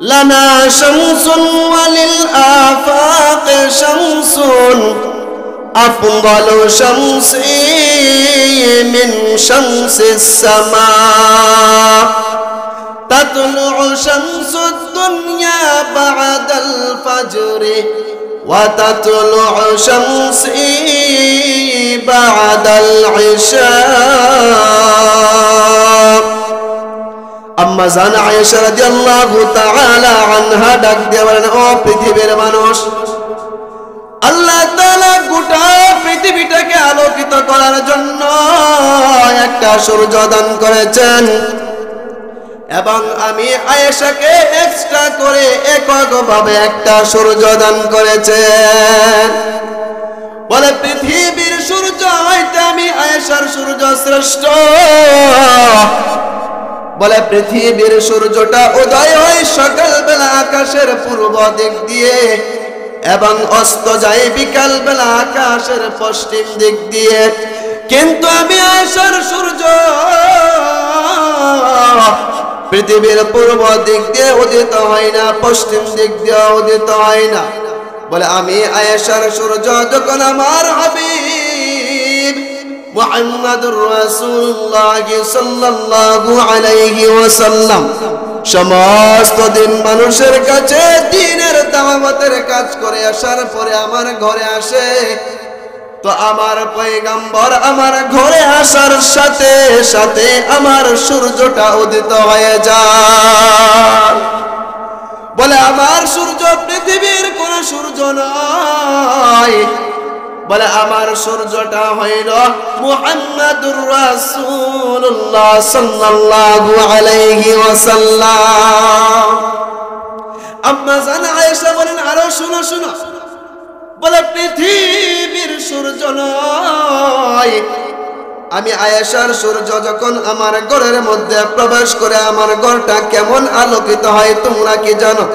লানা শামসুন ওয়ালিল আফাক শামসুন আফদালু শামসি মিন শামসিস সামা তাতলু শামসুদ দুনিয়া বা'দাল ফাজরি ওয়া তাতলু শামসি বা'দাল ইশা। আম্মা জান আয়েশা রাদিয়াল্লাহু তাআলা আনহা ডাক দিয়ে বলেন, ও পৃথিবীর মানুষ, আল্লাহ তাআলা গোটা পৃথিবীটাকে আলোকিত করার জন্য একটা সূর্য দান করেছেন এবং আমি আয়েশাকে এক্সট্রা করে এককভাবে একটা সূর্য দান করেছেন। বলে পৃথিবীর সূর্য হইতে আমি আয়েশার সূর্য শ্রেষ্ঠ। বলে পৃথিবীর সূর্যটা উদয় হয় সকালবেলা আকাশের পূর্ব দিক দিয়ে এবং অস্ত যায় বিকাল বেলা আকাশের পশ্চিম দিক দিয়ে, কিন্তু আমি আয়েশার সূর্য পৃথিবীর পূর্ব দিক দিয়ে উদিত হয় না, পশ্চিম দিক দিয়ে উদিত হয় না। বলে আমি আয়েশার সূর্য যখন আমার হাবিব মুহাম্মদুর রাসূলুল্লাহ সাল্লাল্লাহু আলাইহি ওয়াসাল্লাম সমস্ত দিন মানুষের কাছে দ্বীনের দাওয়াতের কাজ করে আসার পরে আমার ঘরে আসে, তো আমার পয়গম্বর আমার ঘরে আসার সাথে সাথে আমার সূর্যটা উদিত হয়ে যায়। বলে আমার সূর্য পৃথিবীর কোন সূর্য নয়, বলে আমার সূর্যটা হইল মুহাম্মদুর রাসূলুল্লাহ সাল্লাল্লাহু আলাইহি ওয়াসাল্লাম। আম্মা জান আয়েশা বলেন, আরো শুনো শুনো, বলে পৃথিবীর সূর্য নয়, আমি আয়েশার সূর্য যখন আমার ঘরের মধ্যে প্রবেশ করে আমার ঘরটা কেমন আলোকিত হয় তোমরা কি জানো?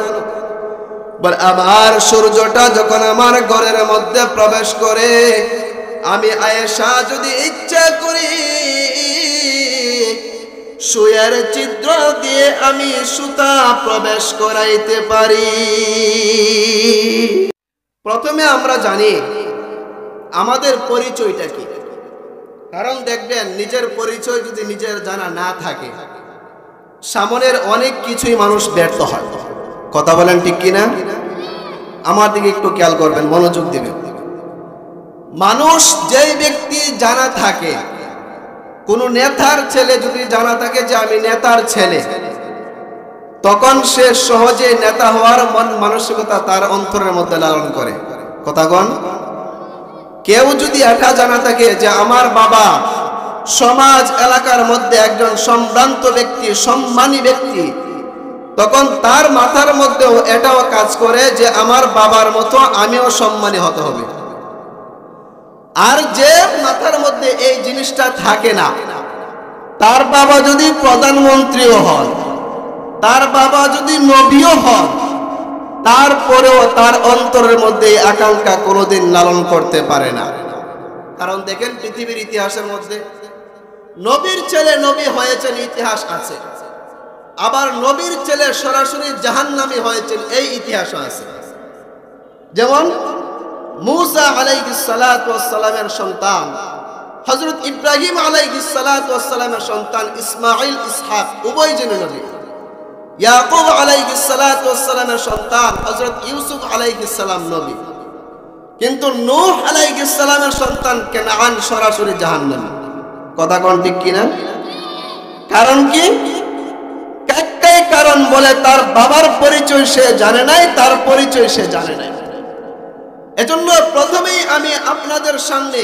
বলে আমার সূর্যটা যখন আমার ঘরের মধ্যে প্রবেশ করে আমি আয়েশা যদি ইচ্ছা করি সুয়ের ছিদ্র দিয়ে আমি সুতা প্রবেশ করাইতে পারি। প্রথমে আমরা জানি আমাদের পরিচয়টা কি, কারণ দেখবেন নিজের পরিচয় যদি নিজের জানা না থাকে সামনের অনেক কিছুই মানুষ ব্যর্থ হয়। কথা বলেন ঠিক কিনা? আমার দিকে একটু খেয়াল করবেন, মনোযোগ দিবেন। মানুষ যেই ব্যক্তি জানা থাকে, কোন নেতার ছেলে যদি জানা থাকে যে আমি নেতার ছেলে, তখন সে সহজে নেতা হওয়ার মন মানসিকতা তার অন্তরের মধ্যে লালন করে। কথা কন। কেউ যদি এটা জানা থাকে যে আমার বাবা সমাজ এলাকার মধ্যে একজন সম্ভ্রান্ত ব্যক্তি, সম্মানী ব্যক্তি, তখন তার মাথার মধ্যেও এটাও কাজ করে যে আমার বাবার মতো আমিও সম্মানী হতে হবে। আর যে মাথার মধ্যে এই জিনিসটা থাকে না, তার বাবা যদি প্রধানমন্ত্রীও হন, তার বাবা যদি নবীও হন, তারপরেও তার অন্তরের মধ্যে আকাঙ্ক্ষা কোনোদিন লালন করতে পারে না। কারণ দেখেন পৃথিবীর ইতিহাসের মধ্যে নবীর ছেলে নবী হয়েছেন ইতিহাস আছে, আবার নবীর ছেলে সরাসরি জাহান্নামী হয়েছেন এই ইতিহাসও আছে। যেমন মূসা আলাইহিস সালাতু ওয়াস সালামের সন্তান হযরত ইব্রাহিম আলাইহিস সালাতু ওয়াস সালামের সন্তান ইসমাঈল ইসহাক উভয়জন নবী। ইয়াকুব আলাইহিস সালাতু ওয়াস সালামের সন্তান হযরত ইউসুফ আলাইহিস সালাম নবী, কিন্তু নূহ আলাইহিস সালামের সন্তান কেনান সরাসরি জাহান্নামী। কথা কোন ঠিক কিনা? কারণ কি? একটাই কারণ, বলে তার বাবার পরিচয় সে জানে নাই, তার পরিচয় সে জানে নাই। এজন্য প্রথমেই আমি আপনাদের সামনে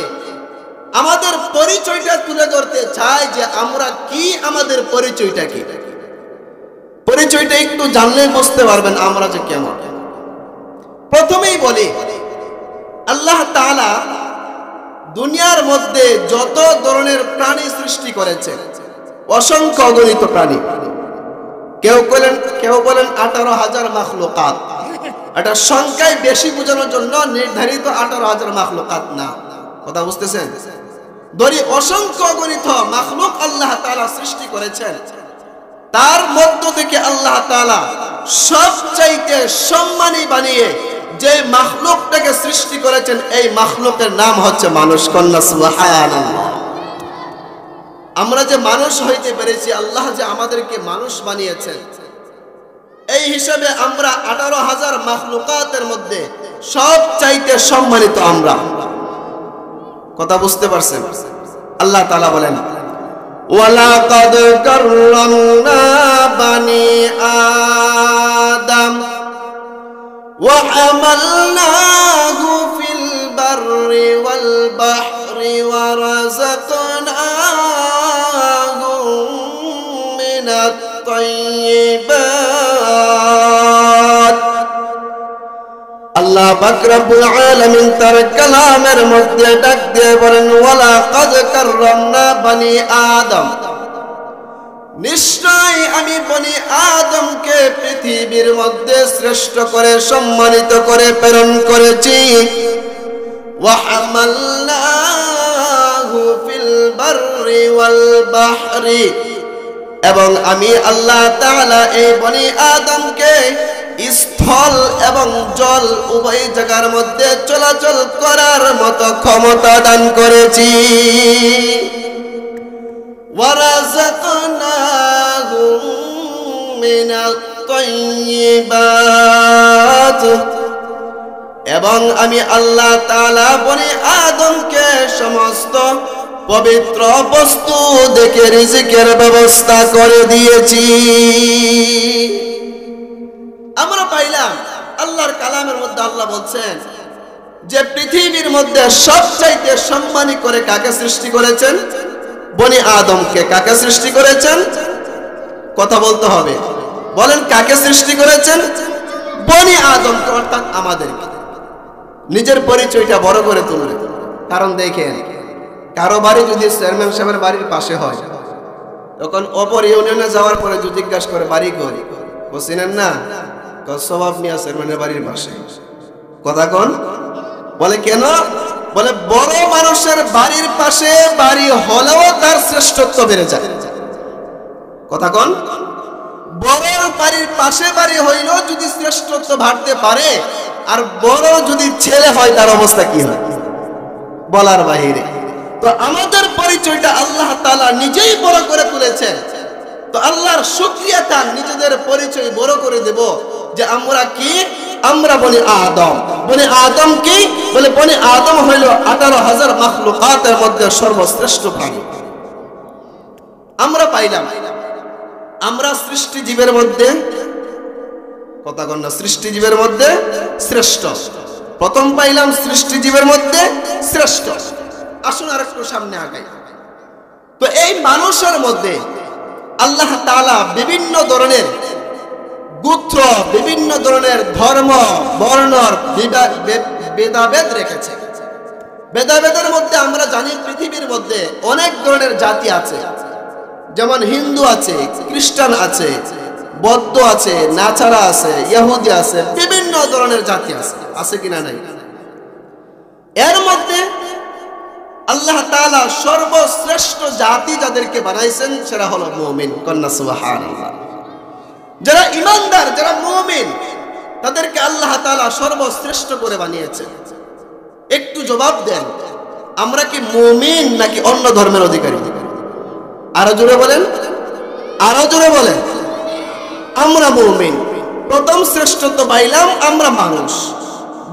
আমাদের পরিচয়টা তুলে ধরতে চাই যে আমরা কি, আমাদের পরিচয়টা কি। পরিচয়টা একটু জানলে বুঝতে পারবেন আমরা যে কেমন। প্রথমেই বলি, আল্লাহ তাআলা দুনিয়ার মধ্যে যত ধরনের প্রাণী সৃষ্টি করেছেন, অসংখ্য অগণিত প্রাণী। কেউ বলেন 18,000 মাখলুকাত। এটা সংখ্যায় বেশি বোঝানোর জন্য নির্ধারিত 18,000 মাখলুকাত না। কথা বুঝতেছেন? ধরি অসংখ্য অগণিত মাখলুক আল্লাহ তাআলা সৃষ্টি করেছেন। তার মধ্য থেকে আল্লাহ তাআলা সবচাইতে সম্মানী বানিয়ে যে মাখলুকটাকে সৃষ্টি করেছেন, এই মাখলুকের নাম হচ্ছে মানুষ। কন্যা সুবহানাল্লাহ। আমরা যে মানুষ হইতে পেরেছি, আল্লাহ যে আমাদেরকে মানুষ বানিয়েছেন, এই হিসাবে আমরা 18,000 মাখলুকাতের মধ্যে সবচাইতে সম্মানিত আমরা। কথা বুঝতে পারছেন? আল্লাহ তাআলা বলেন, ওয়ালাকাদ কাররামনা বানি আদম ওয়া হামালনাহু ফিল বাররি ওয়াল বাহরি ওয়া রাযাকনাহুম মিনাত তাইয়্যিবাত। আল্লাহ পাক রব্বুল আলামিন তার কালামের মধ্যে ডাক দিয়ে বলেন, ওয়ালাকাদ কাররামনা বানি আদম, নিশ্চয় আমি বনি আদমকে পৃথিবীর মধ্যে শ্রেষ্ঠ করে সম্মানিত করে প্রেরণ করেছি। ওয়া হামালনাহু ফিল বাররি ওয়াল বাহরি, এবং আমি আল্লাহ তাআলা এই বনি আদমকে স্থল এবং জল উভয় জায়গার মধ্যে চলাচল করার মতো ক্ষমতা দান করেছি। ওয়ারাযাকনাহুম মিনাত তাইয়্যিবাত, এবং আমি আল্লাহ তাআলা বনি আদমকে সমস্ত পবিত্র বস্তু দেখে রিজিকের ব্যবস্থা করে দিয়েছি। আমরা পাইলাম আল্লাহর কালামের মধ্যে আল্লাহ বলছেন যে পৃথিবীর মধ্যে সবচাইতে সম্মানী করে কাকে সৃষ্টি করেছেন? বনি আদমকে। কাকে সৃষ্টি করেছেন? কথা বলতে হবে, বলেন কাকে সৃষ্টি করেছেন? বনি আদমকে, অর্থাৎ আমাদেরকে। নিজের পরিচয়টা বড় করে তুলবে। কারণ দেখেন, কারো বাড়ি যদি চেয়ারম্যান সাহেবের বাড়ির পাশে হয়, তখন অপর ইউনিয়নে যাওয়ার পরে যদি জিজ্ঞাসা করে বাড়ি কই, বলছিলেন না স্বভাব নিয়ে চেয়ারম্যানের বাড়ির পাশে। কথা কোন? বলে কেন? বলে বড় মানুষের বাড়ির পাশে বাড়ি হলেও তার শ্রেষ্ঠত্ব বেড়ে যায়। কথা কোন? বড় বাড়ির পাশে বাড়ি হইলেও যদি শ্রেষ্ঠত্ব বাড়তে পারে, আর বড় যদি ছেলে হয় তার অবস্থা কি হয় বলার বাহিরে। তো আমাদের পরিচয়টা আল্লাহ তাআলা নিজেই বড় করে তুলেছেন। তো আল্লাহর শুকরিয়া তার নিজেদের পরিচয় বড় করে দেব যে আমরা কি? আমরা বনি আদম। বনি আদম কি? বলে বনি আদম হইল 18,000 মাখলুকাতের মধ্যে সর্বশ্রেষ্ঠ প্রাণী। আমরা পাইলাম আমরা সৃষ্টিজীবের মধ্যে, কথা কন না, সৃষ্টিজীবের মধ্যে শ্রেষ্ঠ। প্রথম পাইলাম সৃষ্টিজীবের মধ্যে শ্রেষ্ঠ। আসুন আর একটু সামনে আগাই। তো এই মানুষের মধ্যে আল্লাহ তাআলা বিভিন্ন ধরনের গোত্র, বিভিন্ন ধরনের ধর্ম বর্ণর ভেদাভেদ রেখেছে। ভেদাভেদের মধ্যে আমরা জানি পৃথিবীর মধ্যে অনেক ধরনের জাতি আছে। যেমন হিন্দু আছে, খ্রিস্টান আছে, বৌদ্ধ আছে, নাচারা আছে, ইহুদি আছে, বিভিন্ন ধরনের জাতি আছে। আছে কিনা নাই? এর মধ্যে আল্লাহ তাআলা সর্বশ্রেষ্ঠ জাতি যাদেরকে বানাইছেন সেটা হলো মুমিন। কন্যা সুবহানাল্লাহ। যারা ঈমানদার, যারা মুমিন, তাদেরকে আল্লাহ তাআলা সর্বশ্রেষ্ঠ করে বানিয়েছেন। একটু জবাব দেন, আমরা কি মুমিন নাকি অন্য ধর্মের অধিকারী? আরো জোরে বলেন, আরো জোরে বলেন। আমরা মুমিন। প্রথম শ্রেষ্ঠত্ব পাইলাম আমরা মানুষ।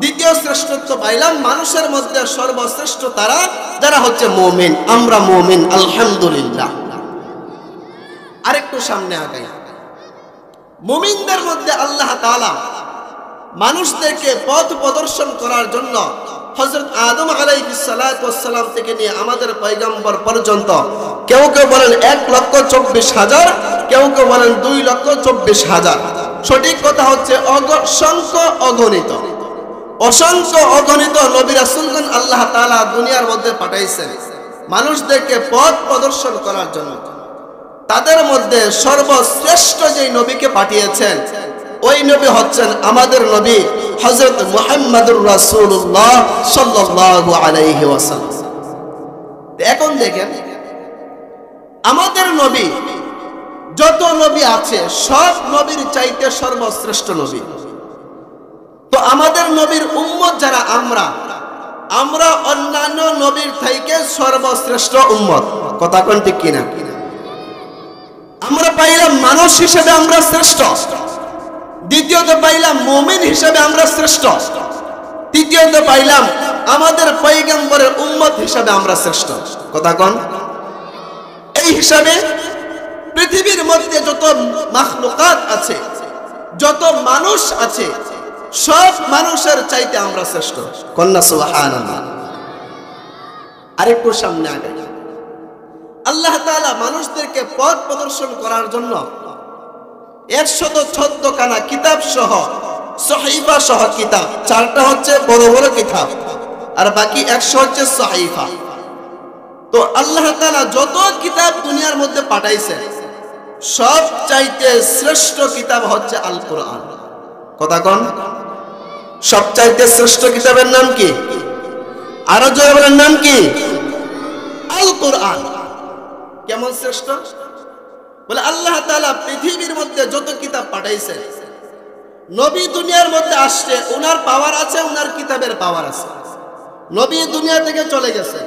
দ্বিতীয় শ্রেষ্ঠত্ব পাইলাম মানুষের মধ্যে সর্বশ্রেষ্ঠ তারা যারা হচ্ছে মুমিন। আমরা মুমিন, আলহামদুলিল্লাহ। আরেকটু সামনে আগাই। মুমিনদের মধ্যে আল্লাহ তাআলা মানুষদেরকে পথ প্রদর্শন করার জন্য হযরত আদম আলাইহিস সালাতু ওয়াস সালাম থেকে নিয়ে আমাদের পয়গম্বর পর্যন্ত কেউ কেউ বলেন 1,24,000, কেউ কেউ বলেন 2,24,000। সঠিক কথা হচ্ছে অসংখ্য অগণিত, অসংখ্য অগণিত নবী রাসূলগণ আল্লাহ তাআলা দুনিয়ার মধ্যে পাঠাইছেন মানুষদেরকে পথ প্রদর্শন করার জন্য। তাদের মধ্যে সর্বশ্রেষ্ঠ যে নবীকে পাঠিয়েছেন ওই নবী হচ্ছেন আমাদের নবী হযরত মুহাম্মদুর রাসূলুল্লাহ সাল্লাল্লাহু আলাইহি ওয়াসাল্লাম। এখন দেখেন, আমাদের নবী যত নবী আছে সব নবীর চাইতে সর্বশ্রেষ্ঠ নবী। তো আমাদের নবীর উম্মত যারা আমরা অন্যান্য নবীর থেকে সর্বশ্রেষ্ঠ উম্মত। কথা কোন ঠিক কিনা? আমরা পাইলাম মানুষ হিসেবে আমরা শ্রেষ্ঠ, দ্বিতীয়ত পাইলাম মুমিন হিসেবে আমরা শ্রেষ্ঠ, তৃতীয়ত পাইলাম আমাদের পয়গম্বরের উম্মত হিসেবে আমরা শ্রেষ্ঠ। কথা কোন? এই হিসাবে পৃথিবীর মধ্যে যত মাখলুকাত আছে, যত মানুষ আছে, সব মানুষের চাইতে আমরা শ্রেষ্ঠ। কন্যা সুবহানাল্লাহ। আরেকটু সামনে আগে আল্লাহ তাআলা মানুষদেরকে পথ প্রদর্শন করার জন্য 114 খানা কিতাব সহ, সহিফা সহ কিতাব, 4টা হচ্ছে বড় বড় কিতাব আর বাকি 100 হচ্ছে সহিফা। তো আল্লাহ তাআলা যত কিতাব দুনিয়ার মধ্যে পাঠাইছে সব চাইতে শ্রেষ্ঠ কিতাব হচ্ছে আল কোরআন। কথা কোন? সবচাইতে শ্রেষ্ঠ কিতাবের নাম কি? আরো জোরে বলেন, নাম কি? আল কোরআন। কেমন শ্রেষ্ঠ? বলে আল্লাহ তাআলা পৃথিবীর মধ্যে যত কিতাব পাঠাইছে, নবী দুনিয়ার মধ্যে আসছে, ওনার পাওয়ার আছে, ওনার কিতাবের পাওয়ার আছে। নবী দুনিয়া থেকে চলে গেছে,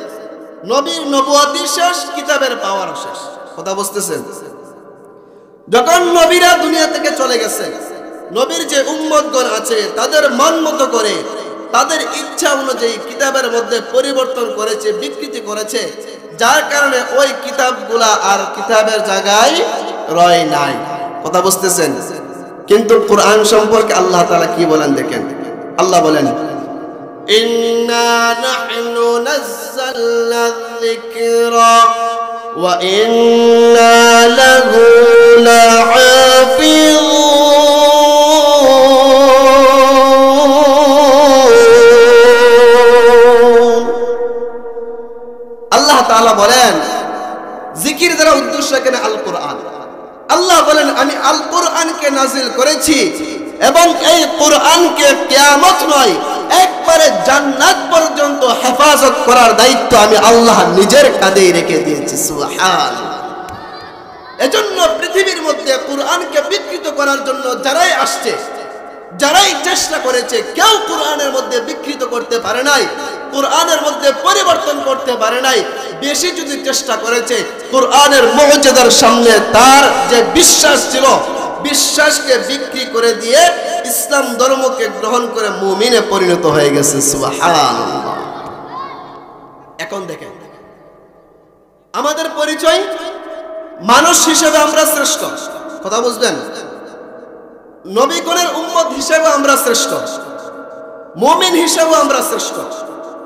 নবীর নবুয়তি শেষ, কিতাবের পাওয়ার শেষ। কথা বুঝতেছেন? যখন নবীরা দুনিয়া থেকে চলে গেছে, নবীর যে উম্মতগণ আছে তাদের মন মতো করে, তাদের ইচ্ছা অনুযায়ী কিতাবের মধ্যে পরিবর্তন করেছে, বিকৃতি করেছে, যার কারণে ওই কিতাবগুলা আর কিতাবের জায়গায় রয় নাই। কথা বুঝতেছেন? কিন্তু কোরআন সম্পর্কে আল্লাহ তাআলা কি বলেন দেখেন। আল্লাহ বলেন, ইন্না নাহনু নাযালনা যিকরা ওয়া ইন্না লাহু লাহাফিযুন। আল্লাহ তাআলা বলেন, জিকির দ্বারা উদ্দেশ্য এখানে আল কোরআন। আল্লাহ বলেন, আমি আল কোরআনকে নাজিল করেছি এবং এই কোরআনকে কিয়ামত নয়, একবারে জান্নাত পর্যন্ত হেফাজত করার দায়িত্ব আমি আল্লাহ নিজের কাঁধে রেখে দিয়েছি। সুবহানাল্লাহ। এজন্য পৃথিবীর মধ্যে কোরআনকে বিকৃত করার জন্য যারাই আসছে, যারাই চেষ্টা করেছে, কেউ কোরআনের মধ্যে বিকৃত করতে পারে নাই, কোরআনের মধ্যে পরিবর্তন করতে পারে নাই। বেশি যদি চেষ্টা করেছে, কোরআনের মুজিজার সামনে তার যে বিশ্বাস ছিল, বিশ্বাসকে বিক্রি করে দিয়ে ইসলাম ধর্মকে গ্রহণ করে মুমিনে পরিণত হয়ে গেছে। সুবহানাল্লাহ। এখন দেখেন আমাদের পরিচয়, মানুষ হিসেবে আমরা শ্রেষ্ঠ। কথা বুঝলেন? নবীগণের উম্মত হিসেবে আমরা শ্রেষ্ঠ, মুমিন হিসেবে আমরা শ্রেষ্ঠ,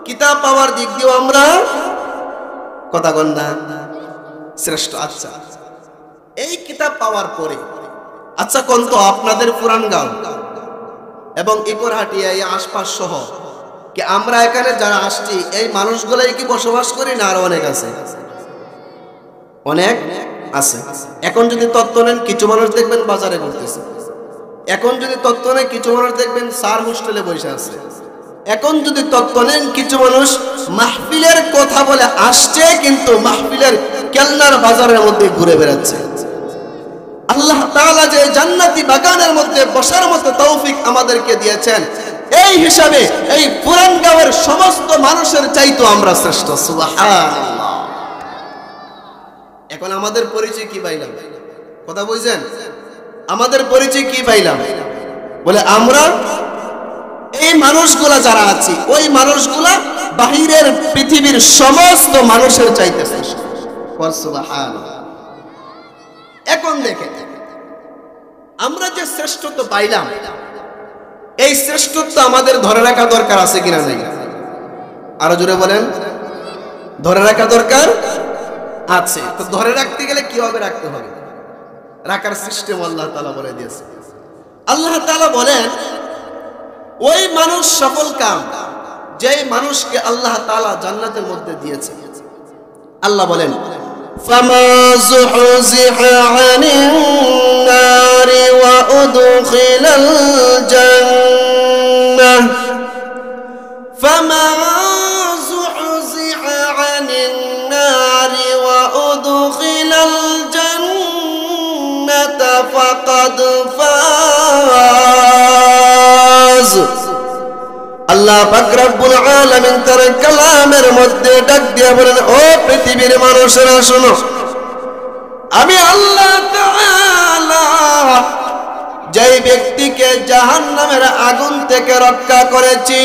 কিতাব পাওয়ার দিক দিয়েও আমরা কথা বল না শ্রেষ্ঠ। আচ্ছা, এই কিতাব পাওয়ার পরে আচ্ছা কোন তো আপনাদের পুরানগাঁও এবং ইকরহাটিয়া এই আশপাশ সহ কি আমরা এখানে যারা আসছি এই মানুষগুলাই কি বসবাস করি না আর অনেক আছে? অনেক আছে। এখন যদি তত্ত্ব নেন কিছু মানুষ দেখবেন বাজারে ঘুরতেছে, এখন যদি তত্ত্ব নেন কিছু মানুষ দেখবেন স্যার হোস্টেলে বসে আছে, এখন যদি তত্ত্ব নেন কিছু মানুষ মাহফিলের কথা বলে আসছে কিন্তু মাহফিলের কেলনার বাজারের মধ্যে ঘুরে বেড়াচ্ছে। আল্লাহ তাআলা যে জান্নাতি বাগানের মধ্যে বসার মতো তৌফিক আমাদেরকে দিয়েছেন, এই হিসাবে এই পুরানগাঁওয়ের সমস্ত মানুষের চাইতো আমরা শ্রেষ্ঠ। সুবহানাল্লাহ। এখন আমাদের পরিচয় কি পাইলাম? কথা বুঝছেন? আমাদের পরিচয় কি পাইলাম? বলে আমরা এই মানুষগুলা যারা আছি, ওই মানুষগুলা বাহিরের পৃথিবীর সমস্ত মানুষের চাইতে শ্রেষ্ঠ। সুবহানাল্লাহ। এখন দেখেন আমরা যে শ্রেষ্ঠত্ব পাইলাম, এই শ্রেষ্ঠত্ব আমাদের ধরে রাখা দরকার আছে কিনা নাই? আরো জোরে বলেন, ধরে রাখা দরকার আছে। তো ধরে রাখতে গেলে কিভাবে রাখতে হবে? রাখার সিস্টেম আল্লাহ তাআলা বলে দিয়েছে। আল্লাহ তাআলা বলেন, ওই মানুষ সফল কাম যেই মানুষকে আল্লাহ তাআলা জান্নাতের মধ্যে দিয়েছে। আল্লাহ বলেন, ফামা যুহজিহা আনিন নারি ওয়া উদখিলাল জান্নাহ, ফামা যুহজিহা আনিন নারি ওয়া উদখিলাল জান্নাহ ফাকাদ ফাজ। আল্লাহ পাক রব্বুল আলামিন তার কালামের মধ্যে ডাক দিয়ে বলেন, ও পৃথিবীর মানুষেরা শোনো, আমি আল্লাহ তাআলা যেই ব্যক্তিকে জাহান্নামের আগুন থেকে রক্ষা করেছি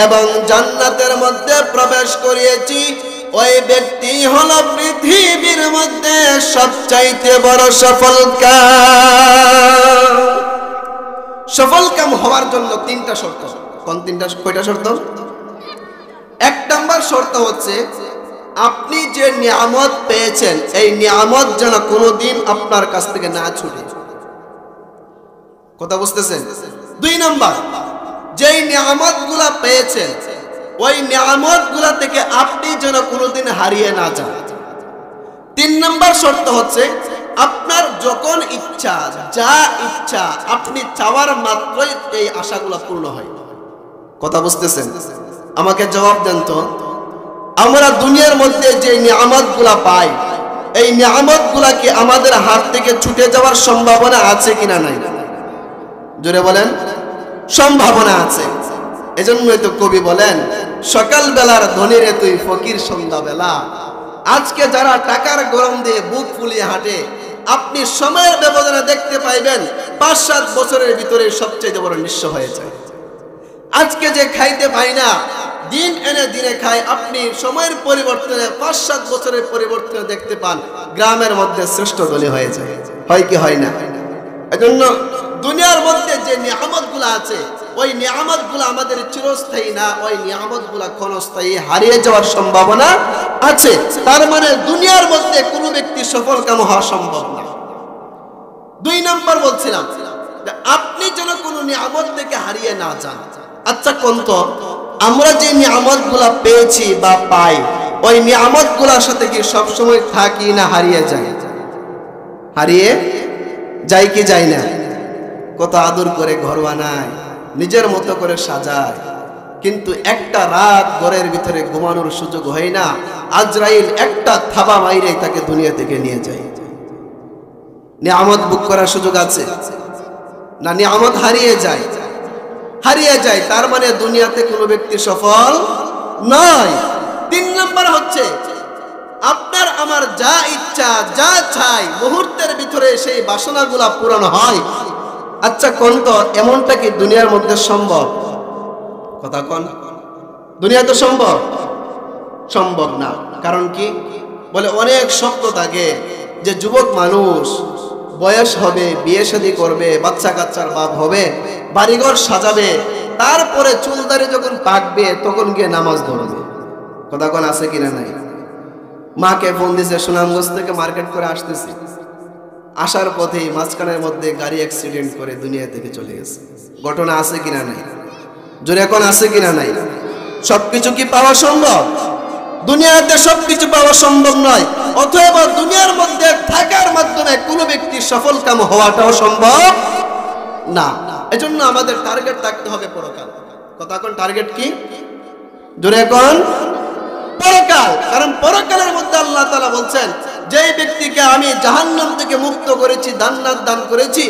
এবং জান্নাতের মধ্যে প্রবেশ করিয়েছি, ওই ব্যক্তি হলো পৃথিবীর মধ্যে সবচাইতে বড় সফলকাম। সফলকাম হওয়ার জন্য তিনটা শর্ত। কোন তিনটা? কয়টা শর্ত? এক নাম্বার শর্ত হচ্ছে আপনি যে নিয়ামত পেয়েছেন এই নিয়ামত যেন কোনোদিন আপনার কাছ থেকে না ছুটে। কথা বুঝতেছেন? দুই নাম্বার, যেই নিয়ামতগুলা পেয়েছেন ওই নিয়ামতগুলা থেকে আপনি যেন কোনোদিন হারিয়ে না যান। তিন নাম্বার শর্ত হচ্ছে আপনার যখন ইচ্ছা, যা ইচ্ছা আপনি চাওয়ার মাত্রই এই আশাগুলা পূর্ণ হয়। কথা বুঝতেছেন? আমাকে জবাব দেন তো, আমরা দুনিয়ার মধ্যে যে নিয়ামতগুলা পাই এই নিয়ামতগুলা কি আমাদের হাত থেকে ছুটে যাওয়ার সম্ভাবনা আছে কিনা নাই? জোরে বলেন। সম্ভাবনা আছে। এজন্যই তো কবি বলেন, সকাল বেলার ধনীরে তুই ফকির সন্ধ্যাবেলা। আজকে যারা টাকার গরম দিয়ে বুক ফুলিয়ে হাঁটে, আপনি সময়ের ব্যবধানে দেখতে পাইবেন ৫-৭ বছরের ভিতরে সবচেয়ে বড় নিঃস্ব হয়ে যায়। আজকে যে খাইতে পাই না, দিন এনে দিনে খায়, আপনি সময়ের পরিবর্তনে ৫-৭ বছরের পরিবর্তনে দেখতে পান গ্রামের মধ্যে শ্রেষ্ঠ দলী হয়ে যায়। হয় কি হয় না? এজন্য দুনিয়ার মধ্যে যে নিয়ামতগুলো আছে ওই নিয়ামতগুলো আমাদের চিরস্থায়ী না, ওই নিয়ামতগুলো ক্ষণস্থায়ী, হারিয়ে যাওয়ার সম্ভাবনা আছে। তার মানে দুনিয়ার মধ্যে কোনো ব্যক্তি সফলকাম হওয়া সম্ভব না। দুই নাম্বার বলছিলাম যে আপনি যেন কোনো নিয়ামত থেকে হারিয়ে না যান। আচ্ছা কোন তো আমরা যে নিয়ামতগুলো পেয়েছি বা পাই ওই নিয়ামতগুলোর সাথে কি সবসময় থাকি না হারিয়ে যায়? হারিয়ে যাই কি যায় না? কত আদর করে ঘর বানায়, নিজের মতো করে সাজায়, কিন্তু একটা রাত ঘরের ভিতরে ঘুমানোর সুযোগ হয় না, আজরাইল একটা থাবা মাইরে তাকে দুনিয়া থেকে নিয়ে যায়। নিয়ামত বুক করার সুযোগ আছে না? নিয়ামত হারিয়ে যায়, হারিয়ে যায়। তার মানে দুনিয়াতে কোনো ব্যক্তি সফল নয়। তিন নাম্বার হচ্ছে আপনার আমার যা ইচ্ছা, যা চাই মুহূর্তের ভিতরে সেই বাসনাগুলা পূরণ হয়। আচ্ছা কোন তো এমনটা কি দুনিয়ার মধ্যে সম্ভব? কথা কোন? দুনিয়া তো সম্ভব সম্ভব না। কারণ কি? বলে অনেক স্বপ্ন থাকে যে যুবক মানুষ বয়স হবে, বিয়ে শাদী করবে, বাচ্চা কাচ্চার বাপ হবে, বাড়িঘর সাজাবে, তারপরে চুলদারি যখন পাকবে তখন গিয়ে নামাজ ধরবে। কথা কোন আছে কিনা নাই? মাকে ফোন দিছে, সুনামগঞ্জ থেকে মার্কেট করে আসতেছি, আসার পথেই মাঝখানের মধ্যে গাড়ি অ্যাক্সিডেন্ট করে দুনিয়া থেকে চলে গেছে। ঘটনা আছে কিনা নাই? জোরে এখন আছে কিনা নাই? সবকিছু কি পাওয়া সম্ভব? দুনিয়াতে সবকিছু পাওয়া সম্ভব নয়। অতএব দুনিয়ার মধ্যে থাকার মাধ্যমে কোনো ব্যক্তি সফলকাম হওয়াটাও সম্ভব না। এজন্য আমাদের টার্গেট থাকতে হবে পরকাল। কথা কোন? টার্গেট কি? জোরে এখন পরকাল। কারণ পরকালের মধ্যে আল্লাহ তাআলা বলছেন, যেই ব্যক্তিকে আমি জাহান্নাম থেকে মুক্ত করেছি, জান্নাত দান করেছি,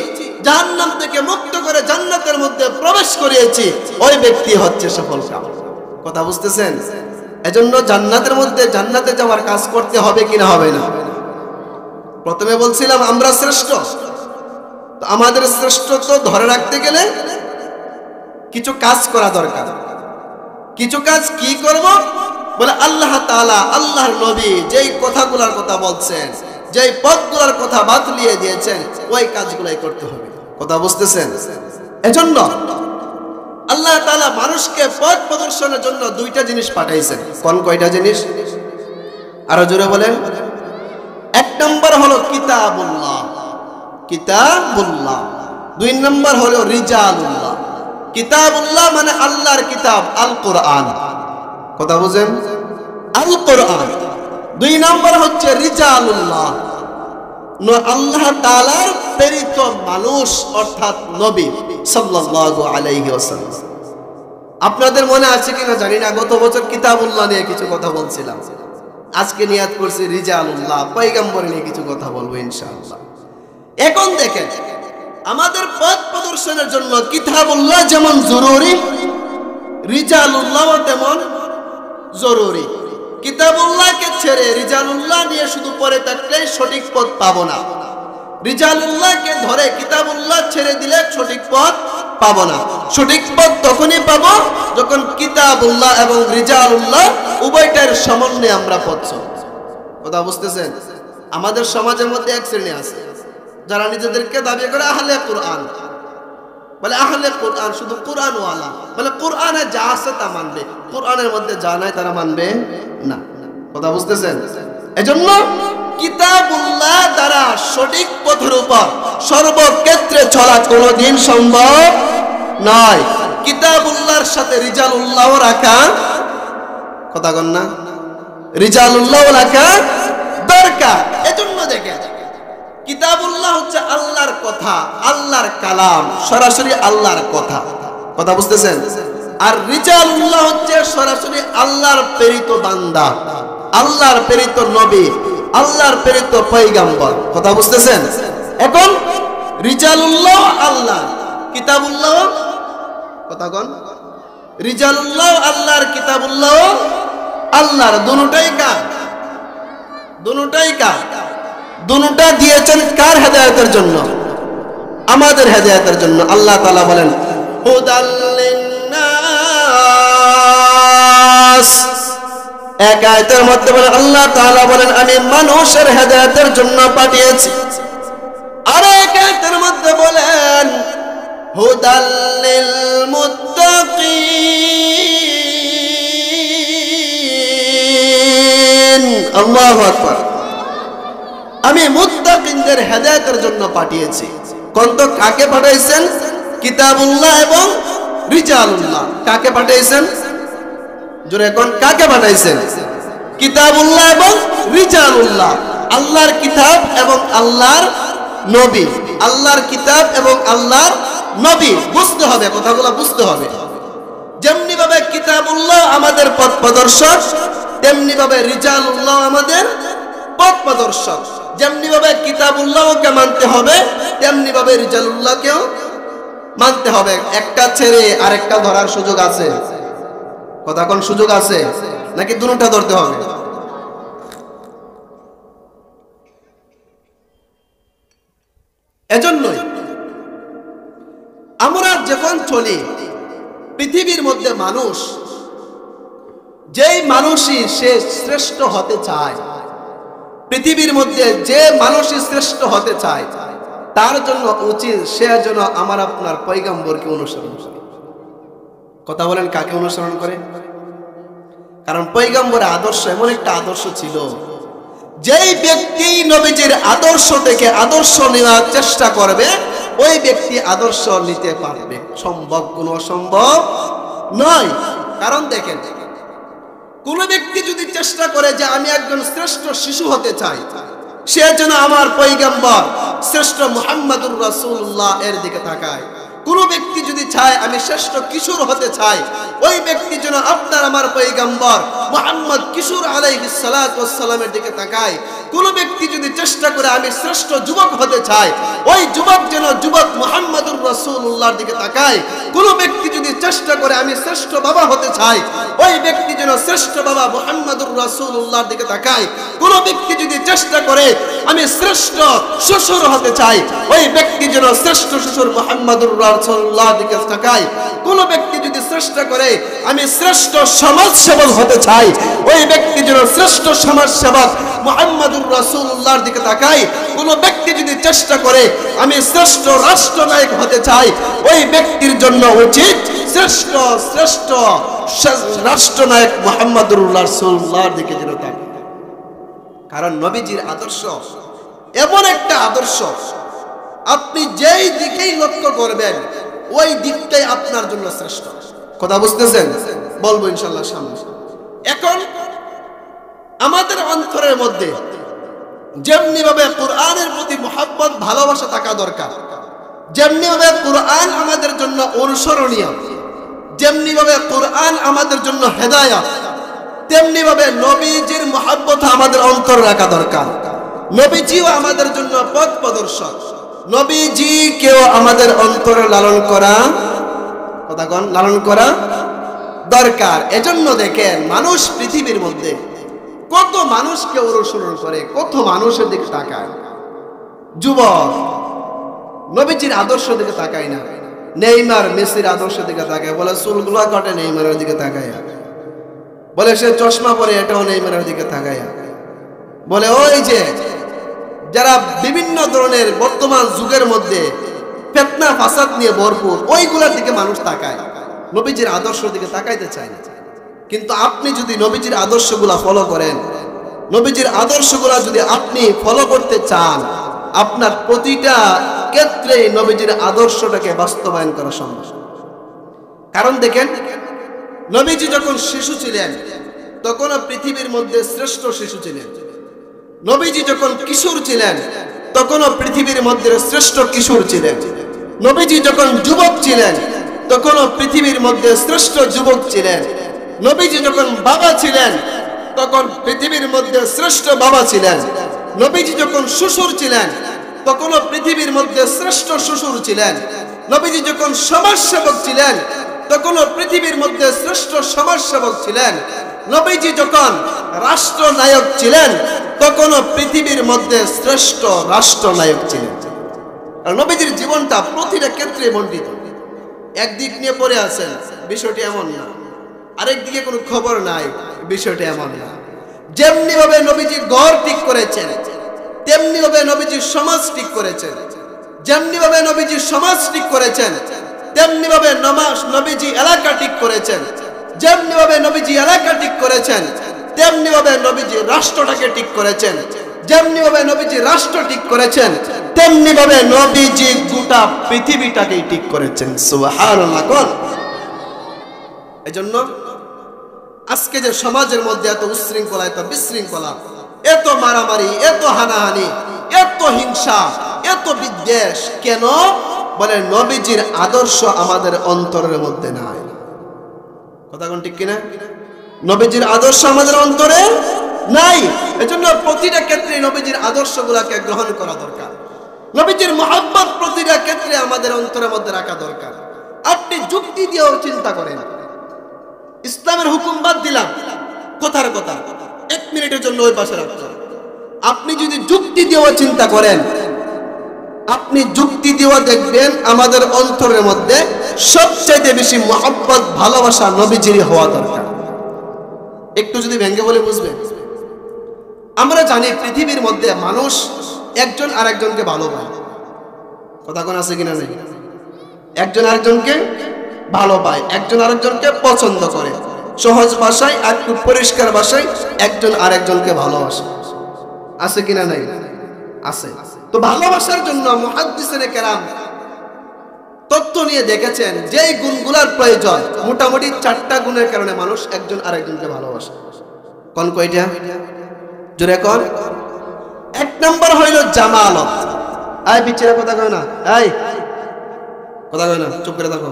জাহান্নাম থেকে মুক্ত করে জান্নাতের মধ্যে প্রবেশ করিয়েছি, ওই ব্যক্তি হচ্ছে সফলকাম। কথা বুঝতেছেন? এজন্য জান্নাতের মধ্যে জান্নাতে যাওয়ার কাজ করতে হবে কিনা হবে না? প্রথমে বলছিলাম আমরা শ্রেষ্ঠ, তো আমাদের শ্রেষ্ঠত্ব ধরে রাখতে গেলে কিছু কাজ করা দরকার। কিছু কাজ কি করব? বলে আল্লাহ তাআলা, আল্লাহর নবী যেই কথাগুলোর কথা বলছেন, যেই পথগুলোর কথা বাতলিয়ে দিয়েছেন, ওই কাজগুলাই করতে হবে। কথা বুঝতেছেন? এজন্য আল্লাহ তাআলা মানুষকে পথ প্রদর্শনের জন্য দুইটা জিনিস পাঠাইছেন। কোন কয়টা জিনিস? আরো জোরে বলেন। এক নম্বর হলো কিতাবুল্লাহ, কিতাবুল্লাহ। দুই নম্বর হলো রিজালুল্লাহ। কিতাবুল্লাহ মানে আল্লাহর কিতাব, আল কোরআন। কথা বুঝেন? আল কোরআন। দুই নম্বর হচ্ছে রিজালুল্লাহ, আল্লাহ তাআলার প্রেরিত মানুষ অর্থাৎ নবী সাল্লাল্লাহু আলাইহি ওয়াসাল্লাম। আপনাদের মনে আছে কিনা জানি না, গত বছর কিতাবুল্লাহ নিয়ে কিছু কথা বলছিলাম। আজকে নিয়াত করছি রিজালুল্লাহ, পয়গম্বর নিয়ে কিছু কথা বলবো ইনশাআল্লাহ। এখন দেখেন আমাদের পথ প্রদর্শনের জন্য কিতাবুল্লাহ যেমন জরুরি, রিজালুল্লাহ তেমন জরুরি। কিতাবুল্লাহকে ছেড়ে রিজালুল্লাহ নিয়ে শুধু পড়ে থাকলেই সঠিক পথ পাবো না। রিজালুল্লাহকে ধরে কিতাবুল্লাহ ছেড়ে দিলে সঠিক পথ পাবো না। সঠিক পথ তখনই পাবো যখন কিতাবুল্লাহ এবং রিজালুল্লাহ উভয়টার সমন্বয়ে আমরা পথ চলব। কথা বুঝতেছেন? আমাদের সমাজের মধ্যে এক শ্রেণী আছে যারা নিজেদেরকে দাবি করে আহলে কোরআন, বলে আহলে কোরআন শুধু কোরআন ওয়ালা, বলে কোরআনে যা আছে তা মানবে, কোরআনের মধ্যে যা নাই তারা মানবে না। কথা বুঝতেছেন? এজন্য কিতাবুল্লাহ দ্বারা সঠিক পথের উপর সর্বক্ষেত্রে চলা কোনোদিন সম্ভব নয়। কিতাবুল্লাহর সাথে রিজালুল্লাহ রাখা, কথা কন না, রিজালুল্লাহ রাখা দরকার। এজন্য দেখেন কিতাবুল্লাহ হচ্ছে আল্লাহর কথা, আল্লাহর কালাম, সরাসরি আল্লাহর কথা। কথা বুঝতেছেন? আর রিজালুল্লাহ হচ্ছে সরাসরি আল্লাহর প্রেরিত বান্দা, আল্লাহর প্রেরিত নবী, আল্লাহর প্রেরিত পয়গম্বর। কথা বুঝতেছেন? এখন রিজালুল্লাহ আল্লাহ, কিতাবুল্লাহ, কথা কন, রিজালুল্লাহ আল্লাহর, কিতাবুল্লাহ আল্লাহর। দুটোটাই কার? দুটোটাই কার? দুটোটা দিয়েছেন কার হেদায়েতের জন্য? আমাদের হেদায়েতের জন্য। আল্লাহ তাআলা বলেন হুদাল লিন্নাস, এক আয়াতের মধ্যে বলেন আল্লাহ তাআলা বলেন আমি মানুষের হেদায়েতের জন্য পাঠিয়েছি। আর এক আয়াতের মধ্যে বলেন হুদাল লিল মুত্তাকিন। আল্লাহু আকবার। আমি মুত্তাকিনদের হেদায়েতের জন্য পাঠিয়েছি। কোন তো কাকে পাঠাইছেন? কিতাবুল্লাহ এবং রিজালুল্লাহ। কাকে পাঠাইছেন? জোরে কোন, কাকে পাঠাইছেন? কিতাবুল্লাহ এবং রিজালুল্লাহ। আল্লাহর কিতাব এবং আল্লাহর নবী, আল্লাহর কিতাব এবং আল্লাহর নবী। বুঝতে হবে, কথাগুলো বুঝতে হবে। যেমনি ভাবে কিতাবুল্লাহ আমাদের পথ প্রদর্শক, তেমনি ভাবে রিজালুল্লাহ আমাদের পথ প্রদর্শক। যেমনি ভাবে কিতাবুল্লাহকে মানতে হবে, তেমনি ভাবে রিজালুল্লাহকেও মানতে হবে। একটা ছেড়ে আরেকটা ধরার সুযোগ আছে? কথা কোন সুযোগ আছে নাকি দুটোটা ধরতে হবে? এজন্যই আমরা যখন চলি পৃথিবীর মধ্যে, মানুষ যেই মানুষই সে শ্রেষ্ঠ হতে চায়, পৃথিবীর মধ্যে যে মানুষই শ্রেষ্ঠ হতে চায় তার জন্য উচিত সে যেন আমার আপনার পয়গম্বরকে অনুসরণ করে। কথা বলেন, কাকে অনুসরণ করে? কারণ পয়গম্বরের আদর্শ এমন একটা আদর্শ ছিল, যেই ব্যক্তি নবীজির আদর্শ থেকে আদর্শ নেওয়ার চেষ্টা করবে ওই ব্যক্তি আদর্শ নিতে পারবে। সম্ভব কোনো অসম্ভব নয়। কারণ দেখেন, কোন ব্যক্তি যদি চেষ্টা করে যে আমি একজন শ্রেষ্ঠ শিশু হতে চাই, সে যেন আমার পয়গম্বর শ্রেষ্ঠ মুহাম্মদুর রাসূলুল্লাহ এর দিকে তাকায়। কোন ব্যক্তি যদি চায় আমি শ্রেষ্ঠ কিশোর হতে চাই, ওই ব্যক্তি যেন আপনার আমার পয়গম্বর মুহাম্মদ কিশোর আলাইহিস সালাতু ওয়াস সালামের দিকে তাকায়। কোন ব্যক্তি যদি চেষ্টা করে আমি শ্রেষ্ঠ যুবক হতে চাই, ওই যুবক যেন যুবক মুহাম্মদুর রাসূলুল্লাহর দিকে তাকায়। কোন ব্যক্তি যদি চেষ্টা করে আমি শ্রেষ্ঠ বাবা হতে চাই, ওই ব্যক্তি যেন শ্রেষ্ঠ বাবা মুহাম্মদুর রাসূলুল্লাহর দিকে তাকায়। কোন ব্যক্তি যদি চেষ্টা করে আমি শ্রেষ্ঠ শ্বশুর হতে চাই, ওই ব্যক্তি যেন শ্রেষ্ঠ শ্বশুর মুহাম্মদুর রাসূলুল্লাহর দিকে তাকায়। কোন ব্যক্তি যদি চেষ্টা করে আমি শ্রেষ্ঠ সমাজ সেবক হতে চাই, ওই ব্যক্তি যেন শ্রেষ্ঠ সমাজ সেবক মুহাম্মদুর রাসূলুল্লাহর দিকে তাকায়। কোন ব্যক্তি যদি চেষ্টা করে আমি শ্রেষ্ঠ রাষ্ট্রনায়ক হতে চাই, ওই ব্যক্তির জন্য উচিত শ্রেষ্ঠ শ্রেষ্ঠ রাষ্ট্রনায়ক মুহাম্মদুর রাসূলুল্লাহর দিকে যেন তাকায়। কারণ নবীজির আদর্শ এমন একটা আদর্শ, আপনি যেই দিকেই লক্ষ্য করবেন ওই দিকটাই আপনার জন্য শ্রেষ্ঠ। কথা বুঝতেছেন? বলবো ইনশাআল্লাহ সামনে। এখন আমাদের অন্তরের মধ্যে যেমনি ভাবে কোরআনের প্রতি মহব্বত ভালোবাসা থাকা দরকার, যেমনি ভাবে কোরআন আমাদের জন্য অনুসরণীয়, যেমনি ভাবে কোরআন আমাদের জন্য হেদায়েত, তেমনি ভাবে নবীজির মহব্বত আমাদের অন্তরে রাখা দরকার। নবীজিও আমাদের জন্য পথ প্রদর্শক। নবীজি কেউ আমাদের অন্তরে লালন করা, কথা কোন, লালন করা দরকার। এজন্য দেখেন মানুষ পৃথিবীর মধ্যে কত মানুষকে অনুসরণ করে, কত মানুষের দিকে তাকায়। যুবক নবীজির আদর্শ দিকে তাকায় না, নেইমার মেসির আদর্শ দিকে তাকায়, বলে চুলগুলা কাটে নেইমারের দিকে তাকায়, বলে সে চশমা পরে এটাও নেইমারের দিকে তাকায়, বলে ওই যে যারা বিভিন্ন ধরনের বর্তমান যুগের মধ্যে ফিতনা ফাসাদ নিয়ে ভরপুর, ওইগুলোর দিকে মানুষ তাকায়, নবীজির আদর্শ দিকে তাকাইতে চায় না। কিন্তু আপনি যদি নবীজির আদর্শগুলা ফলো করেন, নবীজির আদর্শগুলা যদি আপনি ফলো করতে চান, আপনার প্রতিটা ক্ষেত্রে নবীজির আদর্শটাকে বাস্তবায়ন করা সম্ভব। কারণ দেখেন, নবীজি যখন শিশু ছিলেন তখনও পৃথিবীর মধ্যে শ্রেষ্ঠ শিশু ছিলেন। নবীজি যখন কিশোর ছিলেন তখনও পৃথিবীর মধ্যে শ্রেষ্ঠ কিশোর ছিলেন। নবীজি যখন যুবক ছিলেন তখনও পৃথিবীর মধ্যে শ্রেষ্ঠ যুবক ছিলেন। নবীজি যখন বাবা ছিলেন তখন পৃথিবীর মধ্যে শ্রেষ্ঠ বাবা ছিলেন। নবীজি যখন শ্বশুর ছিলেন তখনও পৃথিবীর মধ্যে শ্রেষ্ঠ শ্বশুর ছিলেন। নবীজি যখন সমাজসেবক ছিলেন তখনও পৃথিবীর মধ্যে শ্রেষ্ঠ সমাজসেবক ছিলেন। নবীজি যখন রাষ্ট্রনায়ক ছিলেন তখনও পৃথিবীর মধ্যে শ্রেষ্ঠ রাষ্ট্রনায়ক ছিলেন। আর নবীজির জীবনটা প্রতিটা ক্ষেত্রে বন্টিত। একদিক নিয়ে পড়ে আছেন, বিষয়টি এমন না। আরেক দিকে কোনো খবর নাই, বিষয়টি এমন না। যেমনি ভাবে নবীজি ঘর ঠিক করেছেন, তেমনি ভাবে নবীজি সমাজ ঠিক করেছেন। যেমনি ভাবে নবীজি সমাজ ঠিক করেছেন, তেমনি ভাবে নবীজি এলাকা ঠিক করেছেন। যেমনি ভাবে নবীজি এলাকা ঠিক করেছেন, তেমনি ভাবে নবীজি রাষ্ট্রটাকে ঠিক করেছেন। যেমনি ভাবে নবীজি রাষ্ট্র ঠিক করেছেন, তেমনি ভাবে নবীজি গোটা পৃথিবীটাকে ঠিক করেছেন। সুবহানাল্লাহ। কোন এজন্য আজকে যে সমাজের মধ্যে এত উশৃঙ্খলা, এত বিশৃঙ্খলা, এত মারামারি, এত হানাহানি, এত হিংসা, এত বিদ্বেষ কেন? বলে নবীজির আদর্শ আমাদের অন্তরের মধ্যে নাই। কথা কোন ঠিক কিনা? নবীজির আদর্শ আমাদের অন্তরে নাই। এজন্য প্রতিটা ক্ষেত্রে নবীজির আদর্শগুলোকে গ্রহণ করা দরকার। নবীজির মহব্বত প্রতিটা ক্ষেত্রে আমাদের অন্তরের মধ্যে রাখা দরকার। আপনি যুক্তি দিয়েও চিন্তা করেন, ইসলামের হুকুম বাদ দিলাম, কথার কথা 1 মিনিটের জন্য ওই পাশে রাখলাম। আপনি যদি যুক্তি দিয়েও চিন্তা করেন, আপনি যুক্তি দিয়েও দেখবেন আমাদের অন্তরের মধ্যে সবচাইতে বেশি মহব্বত, ভালোবাসা নবীজির হওয়া দরকার। একটু যদি ভেঙে বলে বুঝবেন, আমরা জানি পৃথিবীর মধ্যে মানুষ একজন আরেকজনকে ভালোবাসে। কথা কোন আছে কিনা? নেই। একজন আরেকজনকে ভালো পায়, একজন আরেকজনকে পছন্দ করে। সহজ ভাষায়, একটু পরিষ্কার ভাষায়, একজন আরেকজনকে ভালোবাসে। আছে কিনা? নাই। আছে। তো ভালোবাসার জন্য মুহাদ্দিসিনে কেরাম তত্ত্ব নিয়ে দেখেছেন যে গুণগুলার প্রয়োজন, মোটামুটি 4টা গুণের কারণে মানুষ একজন আরেকজনকে ভালোবাসে। কোন কয়টা? জোরে কোন। 1 নম্বর হইল জামালত। আয় বিচ্ছিরা কথা কয় না, এই কথা কয় না, চুপ করে থাকো।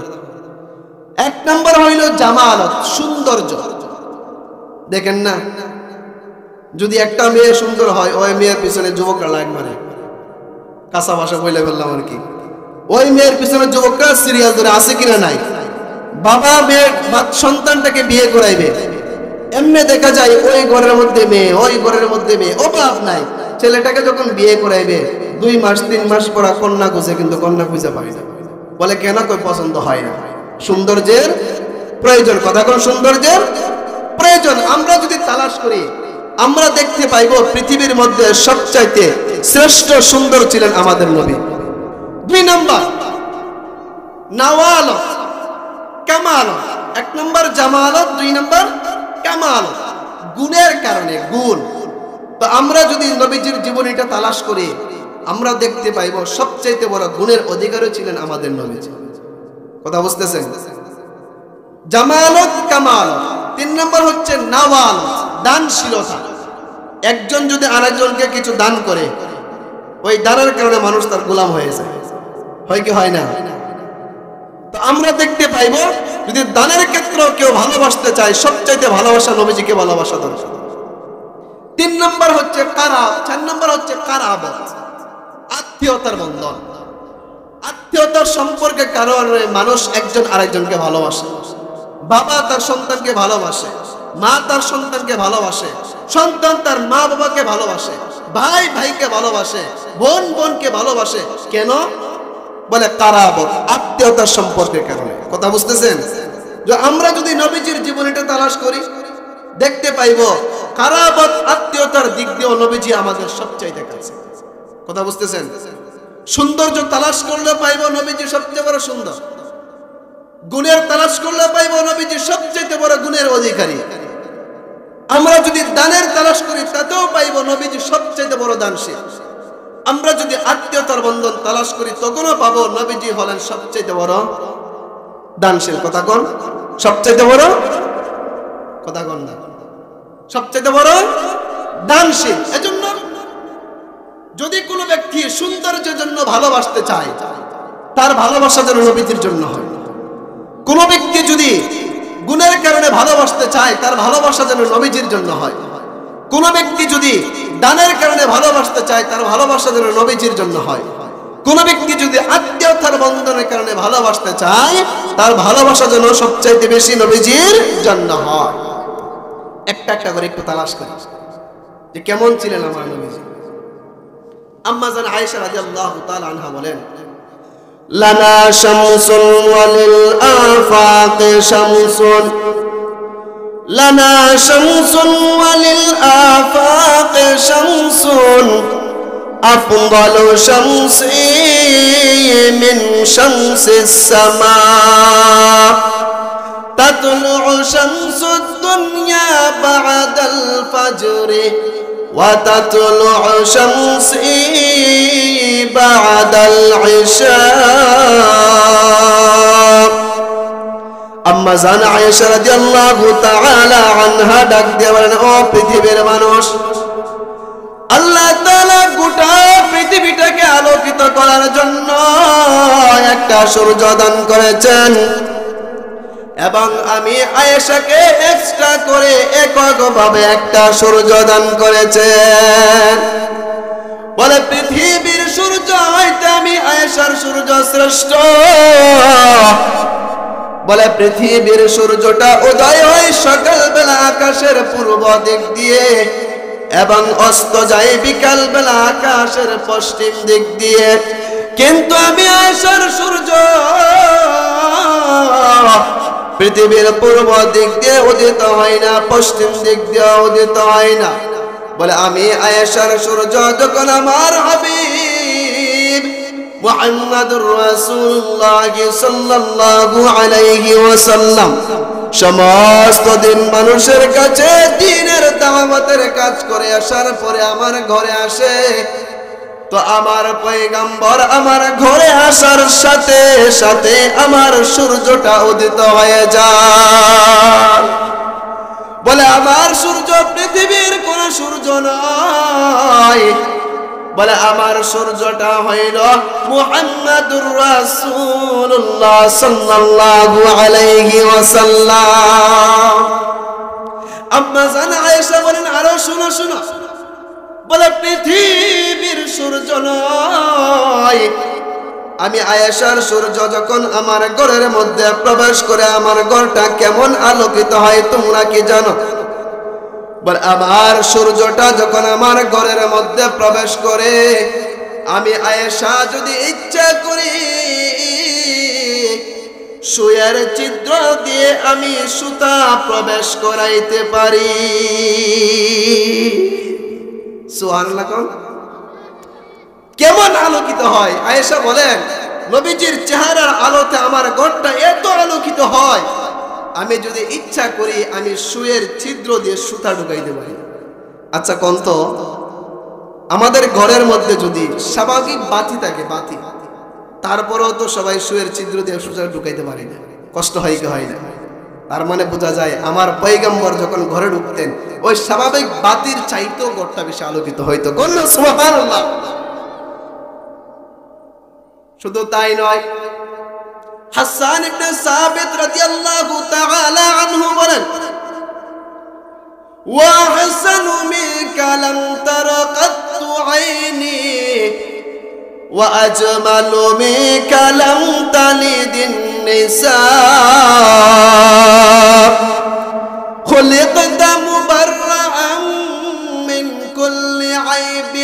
1 নম্বর হইল জামালত, সৌন্দর্য। দেখেন না, যদি একটা মেয়ে সুন্দর হয়, ওই মেয়ের পিছনে যুবকরা লাইন মারে। কাঁচা ভাষা বলে বললাম আর কি। ওই মেয়ের পিছনে যুবকরা সিরিয়াল ধরে। আছে কিনা? নাই। বাবা মেয়ের সন্তানটাকে বিয়ে করাইবে, এমনি দেখা যায় ওই ঘরের মধ্যে মেয়ে, ওই ঘরের মধ্যে মেয়ে, অভাব নাই। ছেলেটাকে যখন বিয়ে করাইবে 2 মাস 3 মাস পর কন্যা খুঁজে, কিন্তু কন্যা খুঁজে পায় না। বলে কেন? কই পছন্দ হয় না। সৌন্দর্যের প্রয়োজন। কথা কোন? সৌন্দর্যের প্রয়োজন। আমরা যদি তালাশ করি, আমরা দেখতে পাইব পৃথিবীর মধ্যে সবচাইতে শ্রেষ্ঠ সুন্দর ছিলেন আমাদের নবী। 2 নম্বর নওয়ালত, কামালত। 1 নম্বর জামালত, 2 নম্বর কামালত। গুণের কারণে, গুণ। তো আমরা যদি নবীজির জীবনীটা তালাশ করি, আমরা দেখতে পাইব সবচাইতে বড় গুণের অধিকারী ছিলেন আমাদের নবীজি। কথা বুঝতেছেন? জামালত, কামালত। 3 নম্বর হচ্ছে নওয়ালত, দানশীলতা। একজন যদি আরেকজনকে কিছু দান করে, ওই দানের কারণে মানুষ তার গোলাম হয়ে যায়। হয় কি হয় না? তো আমরা দেখতে পাইব যদি দানের ক্ষেত্রে কেউ ভালোবাসতে চায়, সবচাইতে ভালোবাসা নবীজিকে ভালোবাসা দরকার। 3 নম্বর হচ্ছে কারাব, 4 নম্বর হচ্ছে কারাবত, আত্মীয়তার বন্ধন। আত্মীয়তার সম্পর্কের কারণে মানুষ একজন আরেকজনকে ভালোবাসে। বাবা তার সন্তানকে ভালোবাসে, মা তার সন্তানকে ভালোবাসে, সন্তান তার মা বাবাকে ভালোবাসে, ভাই ভাইকে ভালোবাসে, বোন বোনকে ভালোবাসে। কেন? বলে কারাবত, আত্মীয়তার সম্পর্কের কারণে। কথা বুঝতেছেন? যে আমরা যদি নবীজির জীবনীটা তালাশ করি, দেখতে পাইব কারাবত আত্মীয়তার দিক দিয়ে নবীজি আমাদের সবচাইতে কাছে। কথা বুঝতেছেন? সৌন্দর্য তালাশ করলে পাইব নবীজি সবচেয়ে বড় সুন্দর। গুণের তালাশ করলে পাইব নবীজি সবচেয়ে বড় গুণের অধিকারী। আমরা যদি দানের তালাশ করি তাতেও পাইব নবীজি সবচেয়ে বড় দানশীল। আমরা যদি আত্মীয়তার বন্ধন তালাশ করি তখনও পাবো নবীজি হলেন সবচেয়ে বড় দানশীল। কথা কোন? সবচেয়ে বড়, কথা কোন না, সবচেয়ে বড় দানশীল। এজন্য যদি কোনো ব্যক্তি সৌন্দর্যের জন্য ভালোবাসতে চায়, তার ভালোবাসা যেন নবীজির জন্য হয়। কোনো ব্যক্তি যদি গুণের কারণে ভালোবাসতে চায়, তার ভালোবাসা যেন নবীজির জন্য হয়। কোনো ব্যক্তি যদি দানের কারণে ভালোবাসতে চায়, তার ভালোবাসা যেন নবীজির জন্য হয়। কোনো ব্যক্তি যদি আত্মীয়তার বন্ধনের কারণে ভালোবাসতে চায়, তার ভালোবাসা যেন সবচাইতে বেশি নবীজির জন্য হয়। একটা একটা করে একটু তালাশ করি যে কেমন ছিলেন আমার নবীজি। আম্মা জান আয়েশা রাদিয়াল্লাহু তাআলা আনহা বলেন, লানা শামসুন ওয়ালিল আফাকে শামসুন, লানা শামসুন ওয়ালিল আফাকে শামসুন, আফদালু শামসি মিন শামসিস সামা, তাতলু শামসুদ দুনিয়া বা'দাল ফাজরি ওয়া তাতলু শামসি বা'দাল ইশা। আম্মা জান আয়েশা রাদিয়াল্লাহু তাআলা আনহা ডাক দিয়ে বলেন, ও পৃথিবীর মানুষ, আল্লাহ তাআলা গোটা পৃথিবীটাকে আলোকিত করার জন্য একটা সূর্য দান করেছেন, এবং আমি আয়েশাকে এক্সট্রা করে এককভাবে একটা সূর্য দান করেছেন। বলে পৃথিবীর সূর্য হইতে আমি আয়েশার সূর্য শ্রেষ্ঠ। বলে পৃথিবীর সূর্যটা উদয় হয় সকালবেলা আকাশের পূর্ব দিক দিয়ে এবং অস্ত যায় বিকাল বেলা আকাশের পশ্চিম দিক দিয়ে, কিন্তু আমি আয়েশার সূর্য পৃথিবীর পূর্ব দিক দিয়ে উদিত হয় না, পশ্চিম দিক দিয়ে উদিত হয় না। বলে আমি আয়েশার সূর্য যখন আমার হাবিব মুহাম্মদুর রাসূলুল্লাহ সাল্লাল্লাহু আলাইহি ওয়াসাল্লাম সমস্ত দিন মানুষের কাছে দ্বীনের দাওয়াতের কাজ করে আসার পরে আমার ঘরে আসে, তো আমার পয়গম্বর আমার ঘরে আসার সাথে সাথে আমার সূর্যটা উদিত হয়ে যায়। বলে আমার সূর্য পৃথিবীর কোন সূর্য নয়, বলে আমার সূর্যটা হইল মুহাম্মদুর রাসূলুল্লাহ সাল্লাল্লাহু আলাইহি ওয়াসাল্লাম। আম্মা জান আয়েশা বলেন, আরো শুনো শুনো, বলে পৃথিবীর সূর্য নয়, আমি আয়েশার সূর্য যখন আমার ঘরের মধ্যে প্রবেশ করে আমার ঘরটা কেমন আলোকিত হয় তোমরা কি জানো? বলে আমার সূর্যটা যখন আমার ঘরের মধ্যে প্রবেশ করে, আমি আয়েশা যদি ইচ্ছা করি সুয়ের ছিদ্র দিয়ে আমি সুতা প্রবেশ করাইতে পারি। সুবহানাল্লাহ। কেমন আলোকিত হয়? আয়েশা বলেন, নবীজির চেহারার আলোতে আমার ঘরটা এত আলোকিত হয়, আমি যদি ইচ্ছা করি আমি সুয়ের ছিদ্র দিয়ে সুতা ঢুকাইতে পারি। আচ্ছা কোন তো, আমাদের ঘরের মধ্যে যদি স্বাভাবিক বাতি থাকে, বাতি, তারপরেও তো সবাই সুয়ের ছিদ্র দিয়ে সুতা ঢুকাইতে পারি না, কষ্ট হয় কি হয় না? তার মানে বোঝা যায় আমার পয়গম্বর যখন ঘরে ঢুকতেন ওই স্বাভাবিক বাতির চাইতেও ঘরটা বেশি আলোকিত হইতো। সুবহানাল্লাহ। শুধু তাই নয়, হাসান ইবনে সাবিত রাদিয়াল্লাহু তাআলা আনহু বলেন, ওয়া হাসানু মিনকা লাম তারা কাত্তু আইনি وأجمل منك لم تلد النساء خلقت مبرأ من كل عيب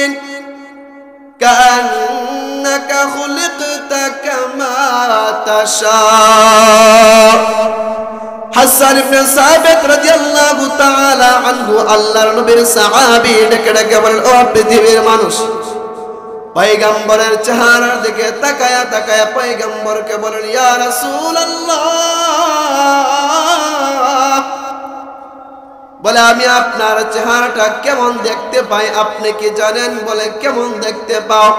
كأنك خلقت كما تشاء হাসান ইবনে সাবিত রাদিয়াল্লাহু তাআলা আনহু আল্লাহর নবীর সাহাবী ডেকে ডেকে বলেন, ও পৃথিবীর মানুষ, পয়গম্বরের চেহারার দিকে তাকায়া তাকায়া পয়গম্বরকে বলেন, ইয়া রাসূলুল্লাহ, বলে আমি আপনার চেহারাটা কেমন দেখতে পাই আপনি কি জানেন? বলে কেমন দেখতে পাও?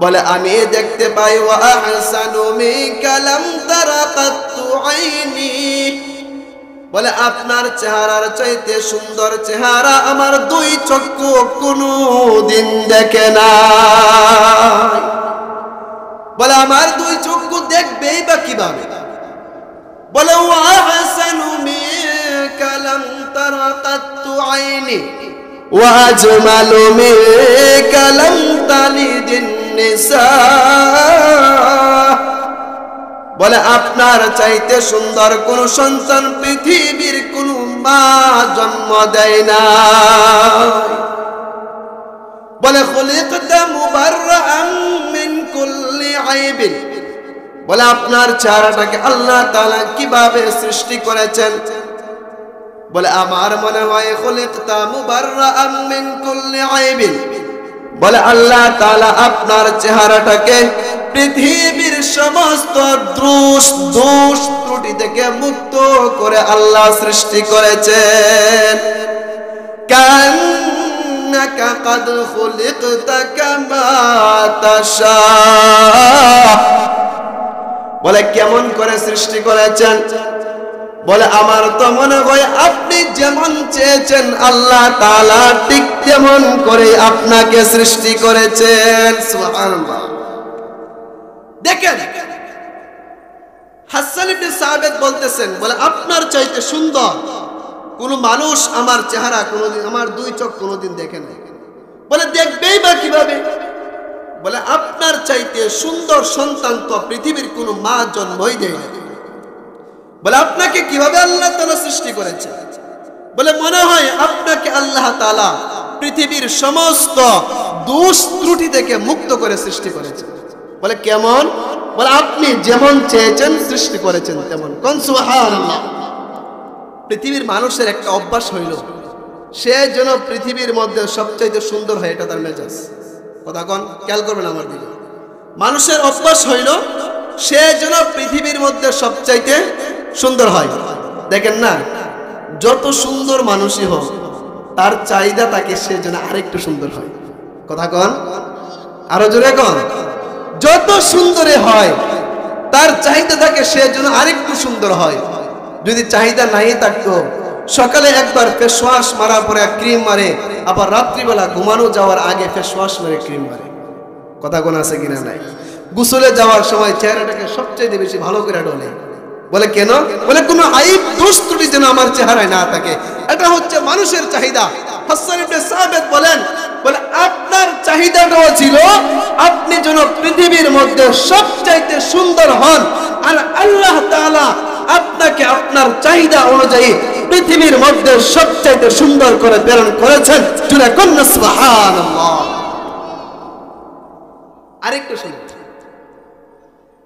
বলে আমি দেখতে পাই ওয়া আহসানু মিনকা লাম তারা কাত্তু আইনি, বলে আপনার চেহারার চাইতে সুন্দর চেহারা আমার দুই চক্ষু কোনদিন দেখে না। বলে আমার দুই চক্ষু দেখবেই বা কিভাবে? বলে ওয়া আহসানু মিনকা লাম তারা কাত্তু আইনি ওয়া আজমালু মিনকা লাম তালিদিন নিসা, বলে আপনার চাইতে সুন্দর কোন সন্তান পৃথিবীর কোন মা জন্ম দেয় না। বলে খুলিকতা মুবাররাআন মিন কুল্লি আইবিন, বলে আপনার চেহারাটাকে আল্লাহ তাআলা কিভাবে সৃষ্টি করেছেন? বলে আমার মনে হয় খুলিকতা মুবাররাআন মিন কুল্লি আইবিন, বলে আল্লাহ তাআলা আপনার চেহারাটাকে পৃথিবীর সমস্ত দোষ ত্রুটি থেকে মুক্ত করে আল্লাহ সৃষ্টি করেছেন। কান্নাকা কাদ খুলিকতা কামা তাশা, বলে কেমন করে সৃষ্টি করেছেন? বলে আমার তো মনে হয় আপনি যেমন চেয়েছেন আল্লাহ তাআলা ঠিক তেমন করে আপনাকে সৃষ্টি করেছেন। সুবহানাল্লাহ। দেখেন হাসান ইবনে সাবিত বলতেছেন, বলে আপনার চাইতে সুন্দর কোন মানুষ আমার চেহারা কোনদিন, আমার দুই চোখ কোনদিন দেখে নাই। বলে দেখবেই বা কিভাবে? বলে আপনার চাইতে সুন্দর সন্তান তো পৃথিবীর কোন মা জন্মই দেয় না। বলে আপনাকে কিভাবে আল্লাহ তাআলা সৃষ্টি করেছে? বলে মনে হয় আপনাকে আল্লাহ তাআলা পৃথিবীর সমস্ত দোষ ত্রুটি থেকে মুক্ত করে সৃষ্টি করেছে। বলে কেমন? বলে আপনি যেমন চেয়েছেন সৃষ্টি করেছেন তেমন। কোন সুবহানাল্লাহ। পৃথিবীর মানুষের একটা অভ্যাস হইল সে যেন পৃথিবীর মধ্যে সবচাইতে সুন্দর হয়, এটা তার মেজাজ। কথা কোন, খেয়াল করবেন আমার দিকে। মানুষের অভ্যাস হইল সে যেন পৃথিবীর মধ্যে সবচাইতে সুন্দর হয়। দেখেন না, যত সুন্দর মানুষই হোক তার চাহিদা থাকে সে যেন আরেকটু সুন্দর হয়। কথা কোন, আরো জোরে কোন। যত সুন্দরে হয় তার চাহিদা থাকে সে যেন আরেকটু সুন্দর হয়। যদি চাহিদা নাই থাকতো, সকালে একবার ফেস ওয়াশ মারার পরে ক্রিম মারে, আবার রাত্রিবেলা ঘুমানো যাওয়ার আগে ফেস ওয়াশ মারে ক্রিম মারে। কথা কোন আছে কিনা নাই? গোসলে যাওয়ার সময় চেহারাটাকে সবচেয়ে বেশি ভালো করে ডলে। বলে কেন? বলে কোনো আইব দোষ ত্রুটি যেন আমার চেহারায় না থাকে। এটা হচ্ছে মানুষের চাহিদা। হাসান ইবনে সাবিত বলেন, বলে আপনার চাহিদাটাও ছিল আপনি যেন পৃথিবীর মধ্যে সবচাইতে সুন্দর হন, আর আল্লাহ তাআলা আপনাকে আপনার চাহিদা অনুযায়ী পৃথিবীর মধ্যে সবচাইতে সুন্দর করে প্রেরণ করেছেন। জুড়ে কোন সুবহানাল্লাহ। আরেকটু শুনুন,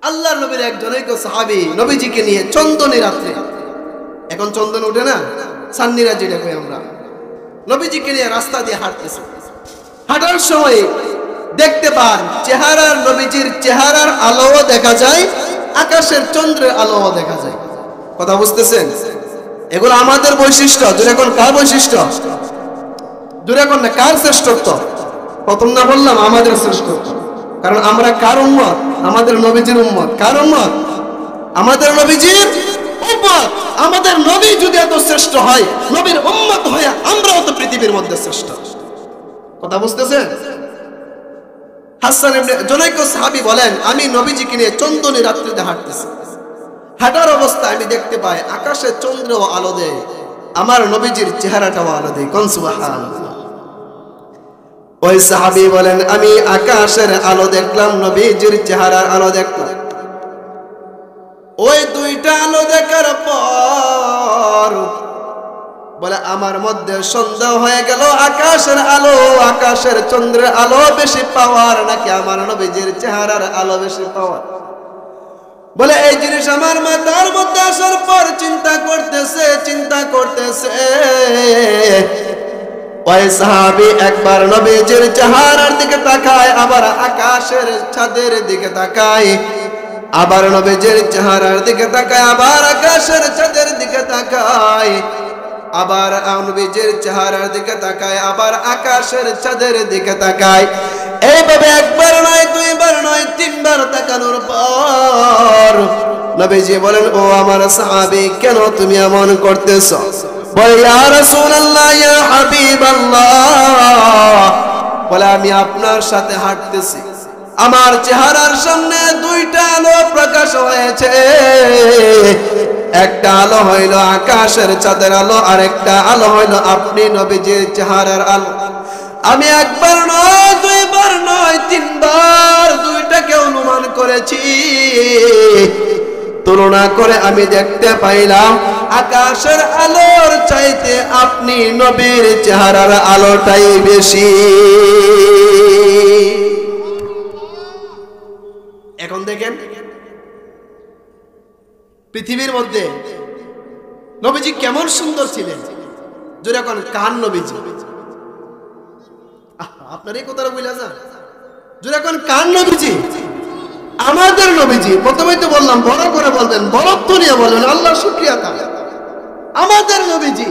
আল্লাহর নবীর একজন সাহাবী নবীজিকে নিয়ে চন্দনী রাত্রে, এখন চন্দন ওঠে না, সান্নিরা যেটা কই আমরা, নবীজিকে নিয়ে রাস্তা দিয়ে হাঁটতেছে। হাঁটার সময় দেখতে পান চেহারার নবীজির চেহারার আলোও দেখা যায়, আকাশের চন্দ্রের আলোও দেখা যায়। কথা বুঝতেছেন? এগুলো আমাদের বৈশিষ্ট্য। জোরে কোন, কার বৈশিষ্ট্য? জোরে কোন না, কার শ্রেষ্ঠত্ব? প্রথম না বললাম আমাদের শ্রেষ্ঠত্ব। কারণ আমরা কার উম্মত? আমাদের নবীজির উম্মত। কার উম্মত? আমাদের নবীজির উম্মত। আমাদের নবী যদি এত শ্রেষ্ঠ হয়, নবীর উম্মত হয়ে আমরাও তো পৃথিবীর মধ্যে শ্রেষ্ঠ। কথা বুঝতেছেন? হাসান ইবনে জুনাইক সাহাবী বলেন, আমি নবীজিকে নিয়ে চন্দনী রাত্রিতে হাঁটতেছি। হাঁটার অবস্থায় আমি দেখতে পাই আকাশে চন্দ্রও আলো দেয়, আমার নবীজির চেহারাটাও আলো দেয়। কোন সুবহানাল্লাহ। ওই সাহাবী বলেন আমি আকাশের আলো দেখলাম, নবীজির চেহারার আলো দেখলাম। ওই দুইটা আলো দেখার পর বলে আমার মধ্যে সন্দেহ হয়ে গেল, আকাশের আলো, আকাশের চন্দ্রের আলো বেশি পাওয়ার নাকি আমার নবীজির চেহারার আলো বেশি পাওয়ার। বলে এই জিনিস আমার মাথার মধ্যে আসার পর চিন্তা করতেছে। ওই সাহাবী একবার নবীজির চেহারার দিকে তাকায়, আবার আকাশের চাঁদের দিকে তাকায়, আবার নবীজির চেহারার দিকে তাকায়, আবার আকাশের চাঁদের দিকে তাকায়, আবার নবীজির চেহারার দিকে তাকায়, আবার আকাশের চাঁদের দিকে তাকায়। এইভাবে একবার নয়, দুইবার নয়, তিনবার তাকানোর পর নবীজি বলেন ও আমার সাহাবী কেন তুমি এমন করতেছো? বলে ইয়া রাসূলুল্লাহ, ইয়া হাবিবাল্লাহ, বলে আমি আপনার সাথে হাঁটতেছি, আমার চেহারার সামনে দুইটা আলো প্রকাশ হয়েছে। একটা আলো হইল আকাশের চাঁদের আলো, আর একটা আলো হইল আপনি নবীজির চেহারার আলো। আমি একবার নয়, দুইবার নয়, তিনবার দুইটাকে অনুমান করেছি। তুলনা করে আমি দেখতে পাইলাম আকাশের আলোর চাইতে আপনি নবীর চেহারার আলোটাই বেশি। এখন দেখেন পৃথিবীর মধ্যে নবীজি কেমন সুন্দর ছিলেন। যদি এখন কান নবীজি, আপনার এই কথাটা বুঝলা যান, যদি এখন কান নবীজি, আমাদের নবীজি, প্রথমেই তো বললাম বড় করে বলবেন, বরত্ব নিয়ে বলবেন, আল্লাহ শুকরিয়া তার। আমাদের নবীজি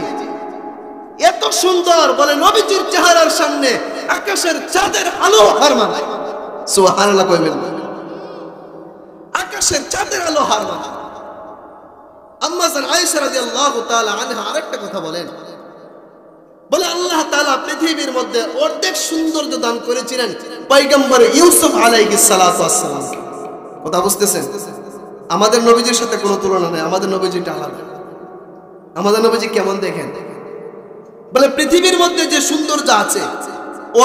এত সুন্দর, বলে নবীজির চেহারার সামনে আকাশের চাঁদের আলো হার মানায়। সুবহানাল্লাহ কইবেন, আকাশের চাঁদের আলো হার মানায়। আম্মা জান আয়েশা রাদিয়াল্লাহু তাআলা আনহা আরেকটা কথা বলেন, বলে আল্লাহ তাআলা পৃথিবীর মধ্যে অর্ধেক সৌন্দর্য দান করেছিলেন পয়গম্বর ইউসুফ আলাইহিস সালাতু ওয়াস সালাম। কথা বুঝতেছেন? আমাদের নবীজির সাথে কোনো তুলনা নেই, আমাদের নবীজিটা আলাদা। আমাদের নবীজি কেমন দেখেন, বলে পৃথিবীর মধ্যে যে সৌন্দর্য আছে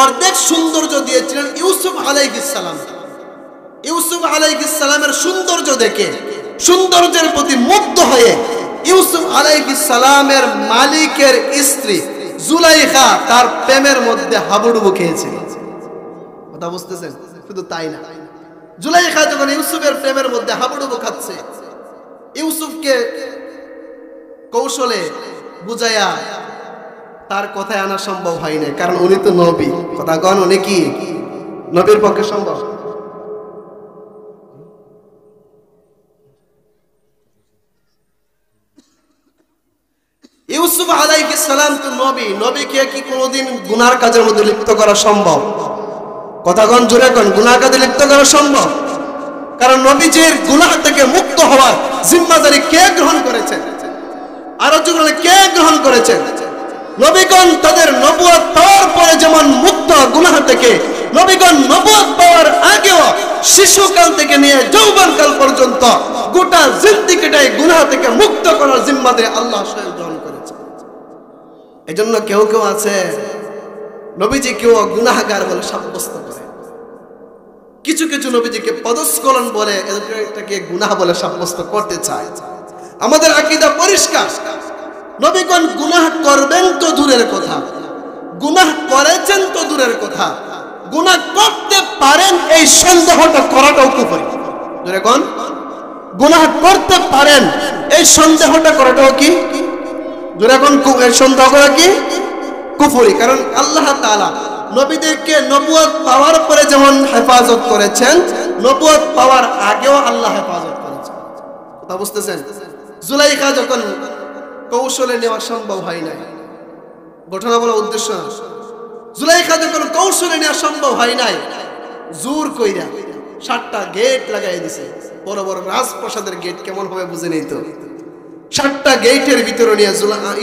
অর্ধেক সৌন্দর্য দিয়েছিলেন ইউসুফ আলাইহিস সালাম। ইউসুফ আলাইহিস সালামের সৌন্দর্য দেখে, সৌন্দর্যের প্রতি মুগ্ধ হয়ে ইউসুফ আলাইহিস সালামের মালিকের স্ত্রী জুলাইখা তার প্রেমের মধ্যে হাবুডুবু খেয়েছিল। কথা বুঝতেছেন? শুধু তাই না, জুলাইখা যখন ইউসুফের প্রেমের মধ্যে হাবুডুবু খাচ্ছে, ইউসুফকে কৌশলে বুঝাইয়া তার কথায় আনা সম্ভব হয় না, কারণ উনি তো নবী। কথা কন, উনি কি নবীর পক্ষে সম্ভব? ইউসুফ আলাইহিস সালাম তো নবী, নবীকে কি কোনোদিন গুনার কাজের মধ্যে লিপ্ত করা সম্ভব? কথা কন, জোরে কন, গুনার কাজে লিপ্ত করা সম্ভব? কারণ নবীজির গুনাহ থেকে মুক্ত হওয়ার জিম্মাদারি কে গ্রহণ করেছেন? আরো যুগে কে গ্রহণ করেছেন? নবীগণ তাদের নবুয়ত পাওয়ার পরে যেমন মুক্ত গুনাহ থেকে, নবীগণ নবুয়ত পাওয়ার আগেও শিশুকাল থেকে নিয়ে যৌবনকাল পর্যন্ত গোটা জিন্দেগিটাই গুনাহ থেকে মুক্ত করার জিম্মাদারি আল্লাহ স্বয়ং গ্রহণ করেছেন। এজন্য কেউ কেউ আছে নবীজি কেউ গুনাহগার বলে সাব্যস্ত করে, কিছু কিছু নবীজিকে পদস্খলন বলে এটাকে গুনাহ বলে সাব্যস্ত করতে চায়। আমাদের আকীদা পরিষ্কার, নবীগণ গুনাহ করবেন তো দূরের কথা, গুনাহ করেছেন তো দূরের কথা, গুনাহ করতে পারেন এই সন্দেহটা করাটাও কুফরি। যেরকম গুনাহ করতে পারেন এই সন্দেহটা করাটাও কি? যেরকম সন্দেহ করা কি? কুফরি। কারণ আল্লাহ তাআলা নবীদেরকে নবুয়ত পাওয়ার পরে যেমন হেফাজত করেছেন, নবুয়ত পাওয়ার আগেও আল্লাহ হেফাজত করেছেন। কথা বুঝতেছেন? জুলাইখা যখন কৌশলে নেওয়া সম্ভব হয় নাই, ঘটনা বলার উদ্দেশ্য না, জুলাইখা যখন কৌশলে নেওয়া সম্ভব হয় নাই, জোর কইরা 7টা গেট লাগাই দিছে। বড় বড় রাজপ্রাসাদের গেট কেমন হবে বুঝে নেই তো, 7টা গেটের ভিতরে নিয়ে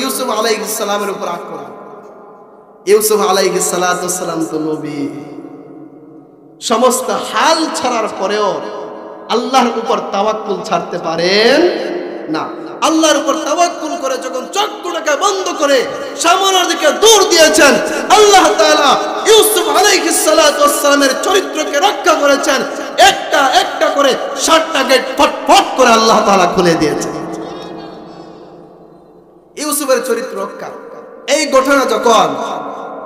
ইউসুফ আলাইহিস সালামের উপর আক্রমণ। ইউসুফ আলাইহিস সালাতু সালাম তো নবী, সমস্ত হাল ছাড়ার পরেও আল্লাহর উপর তাওয়াক্কুল ছাড়তে পারেন না। আল্লাহর উপর তাওয়াক্কুল করে যখন চক্ষুটাকে বন্ধ করে সামনের দিকে দৌড় দিয়েছেন, আল্লাহ তাআলা ইউসুফ আলাইহিস সালাতু ওয়াস সালামের চরিত্রকে রক্ষা করেছেন। একটা একটা করে 7টা গেট ফটফট করে আল্লাহ তাআলা খুলে দিয়েছেন। ইউসুফের চরিত্র রক্ষা। এই ঘটনা যখন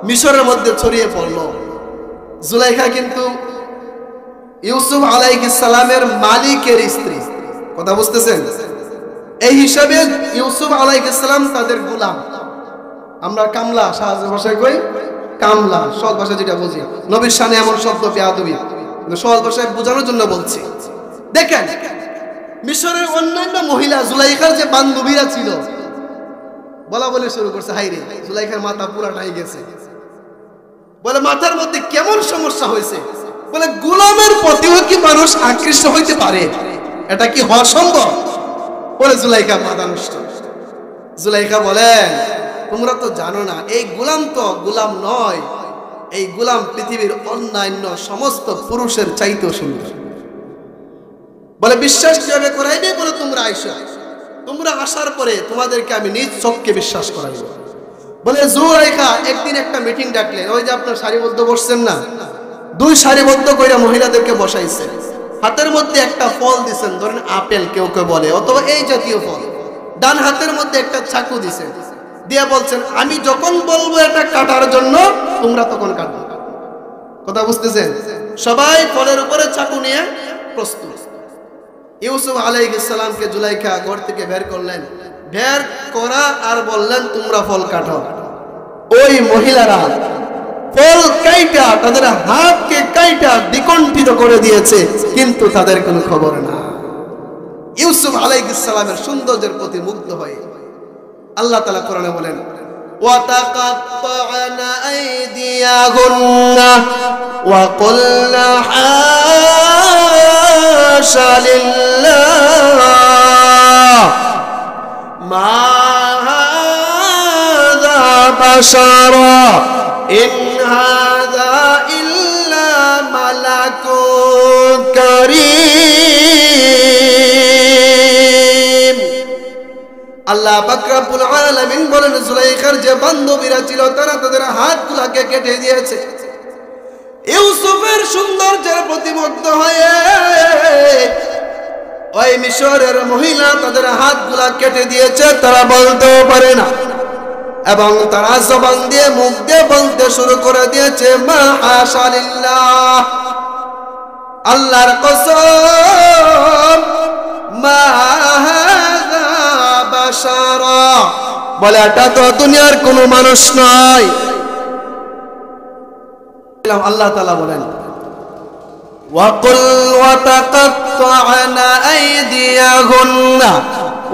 মিশরের মধ্যে ছড়িয়ে পড়ল, জুলাইখা কিন্তু ইউসুফ আলাইহিস সালামের মালিকের স্ত্রী, কথা বুঝতেছেন? এই হিসাবে ইউসুফ আলাইহিস সালাম তাদের গোলাম। আমরা কামলা সহজ ভাষায় কই কামলা, সহজ ভাষায় যেটা বুঝি। নবীর শানে এমন শব্দ বেয়াদবি, কিন্তু সহজ ভাষায় বোঝানোর জন্য বলছি। দেখেন মিশরের অন্যান্য মহিলা জুলাইখার যে বান্ধবীরা ছিল, বলা বলে শুরু করছে, হাই রে জুলাইখার মাথা পুরাটাই গেছে। বলে মাথার মধ্যে কেমন সমস্যা হয়েছে? বলে গোলামের প্রতিও কি মানুষ আকৃষ্ট হইতে পারে? এটা কি হওয়া সম্ভব? বলে জুলাইখা মাথা নষ্ট। জুলাইখা বলেন, তোমরা তো জানো না, এই গোলাম তো গোলাম নয়, এই গোলাম পৃথিবীর অন্যান্য সমস্ত পুরুষের চাইতেও সুন্দর। বলে বিশ্বাস কিভাবে করাইবে? বলে তোমরা আইসো, তোমরা আসার পরে তোমাদেরকে আমি নিজ চোখকে বিশ্বাস করাইব। বলে জুলাইখা একদিন একটা মিটিং ডাকলেন, ওই যে আপনার সারিবদ্ধ বসছেন না, 2 সারিবদ্ধ কইরা মহিলাদেরকে বসাইছে, হাতের মধ্যে একটা ফল দিছেন, ধরেন আপেল কেউ কেউ বলে, অথবা এই জাতীয় ফল, ডান হাতের মধ্যে একটা চাকু দিছেন, দিয়া বলছেন আমি যখন বলবো এটা কাটার জন্য তোমরা তখন কাটবে। কথা বুঝতেছেন? সবাই ফলের উপরে চাকু নিয়ে প্রস্তুত। ইউসুফ আলাইহিস সালামকে জুলাইখা ঘর থেকে বের করলেন, বের করা আর বললেন তোমরা ফল কাটো। ওই মহিলারা ফল কাইটা তাদের হাতকে কাইটা দ্বিকণ্ঠিত করে দিয়েছে, কিন্তু তাদের কোনো খবর না। ইউসুফ আলাইহিস সালামের সৌন্দর্যের প্রতি মুগ্ধ হয়ে আল্লাহ তাআলা কোরআনে বলেন, ওয়া তাকাত্তা'না আইদিয়াহুন্না ওয়া কুলনা হাশা লিল্লাহ মা হাযা বাশারা ইন হাযা ইল্লা মালাকুন কারীম। আল্লাহ পাক রব্বুল আলামিন বলেন, জুলাইখার যে বান্ধবীরা ছিল তারা তাদের হাতগুলোকে কেটে দিয়েছে। ইউসুফের সৌন্দর্যের প্রতি মুগ্ধ হয়ে ওই মিশরের মহিলা তাদের হাতগুলা কেটে দিয়েছে, তারা বলতেও পারে না, এবং তারা জবান দিয়ে মুখ দিয়ে বলতে শুরু করে দিয়েছে মা হাশা লিল্লাহ, আল্লাহর কসম, মা হাযা বাশারা, বলে এটা তো দুনিয়ার কোনো মানুষ নয়। আল্লাহ তাআলা বলেন, وَقُلْ وَتَقَطَّعْنَا أَيْدِيَهُنَّ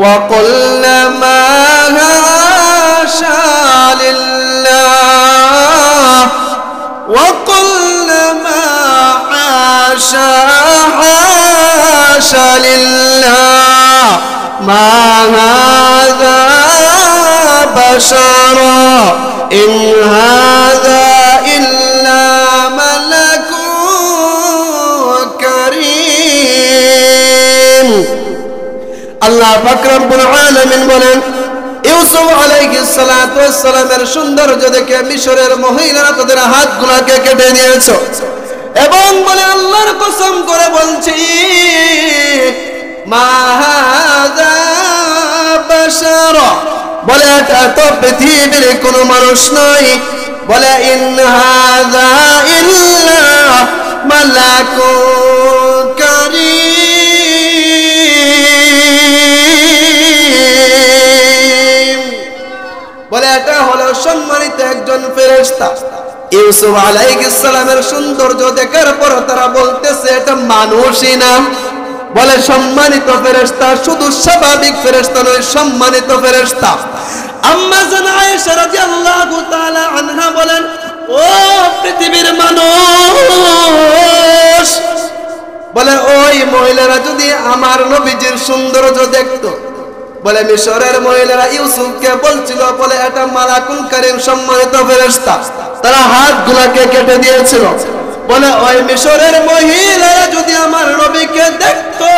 وَقُلْنَ مَا حَاشَا لِلَّهِ وَقُلْنَ مَا حَاشَا لِلَّهِ مَا هَذَا بَشَرٌ إِنْ هَذَا إِلَّا مَلَكٌ كريم। আল্লাহ পাক রব্বুল আলামিন বলেন, ইউসুফ আলাইহিস সালাতু ওয়াস সালামের সৌন্দর্য দেখে মিশরের মহিলারা তাদের হাতগুলোকে কেটে দিয়েছে, এবং বলে আল্লাহর কসম করে বলছি মা হাযা বাশারা, বলে এটা তো পৃথিবীর কোনো মানুষ নয়, বলে ইন হাযা ইল্লা মালাকুন কারীম, বলে এটা হলো সম্মানিত একজন ফেরেশতা। ইউসুফ আলাইহিস সালামের সৌন্দর্য দেখার পর তারা বলতেছে এটা মানুষই না, বলে সম্মানিত ফেরেশতা, শুধু স্বাভাবিক ফেরেশতা নয়, সম্মানিত ফেরেশতা। আম্মা জান আয়েশা রাদিয়াল্লাহু তাআলা আনহা বলেন, ও পৃথিবীর মানুষ, বলে ওই মহিলারা যদি আমার নবীজির সৌন্দর্য দেখতো, বলে মিশরের মহিলারা ইউসুফকে বলছিল, বলে এটা মালাকুল কারীম, সম্মানিত ফেরেশতা, তারা হাতগুলোকে কেটে দিয়েছিল। বলে ওই মিশরের মহিলারা যদি আমার নবীকে দেখতো,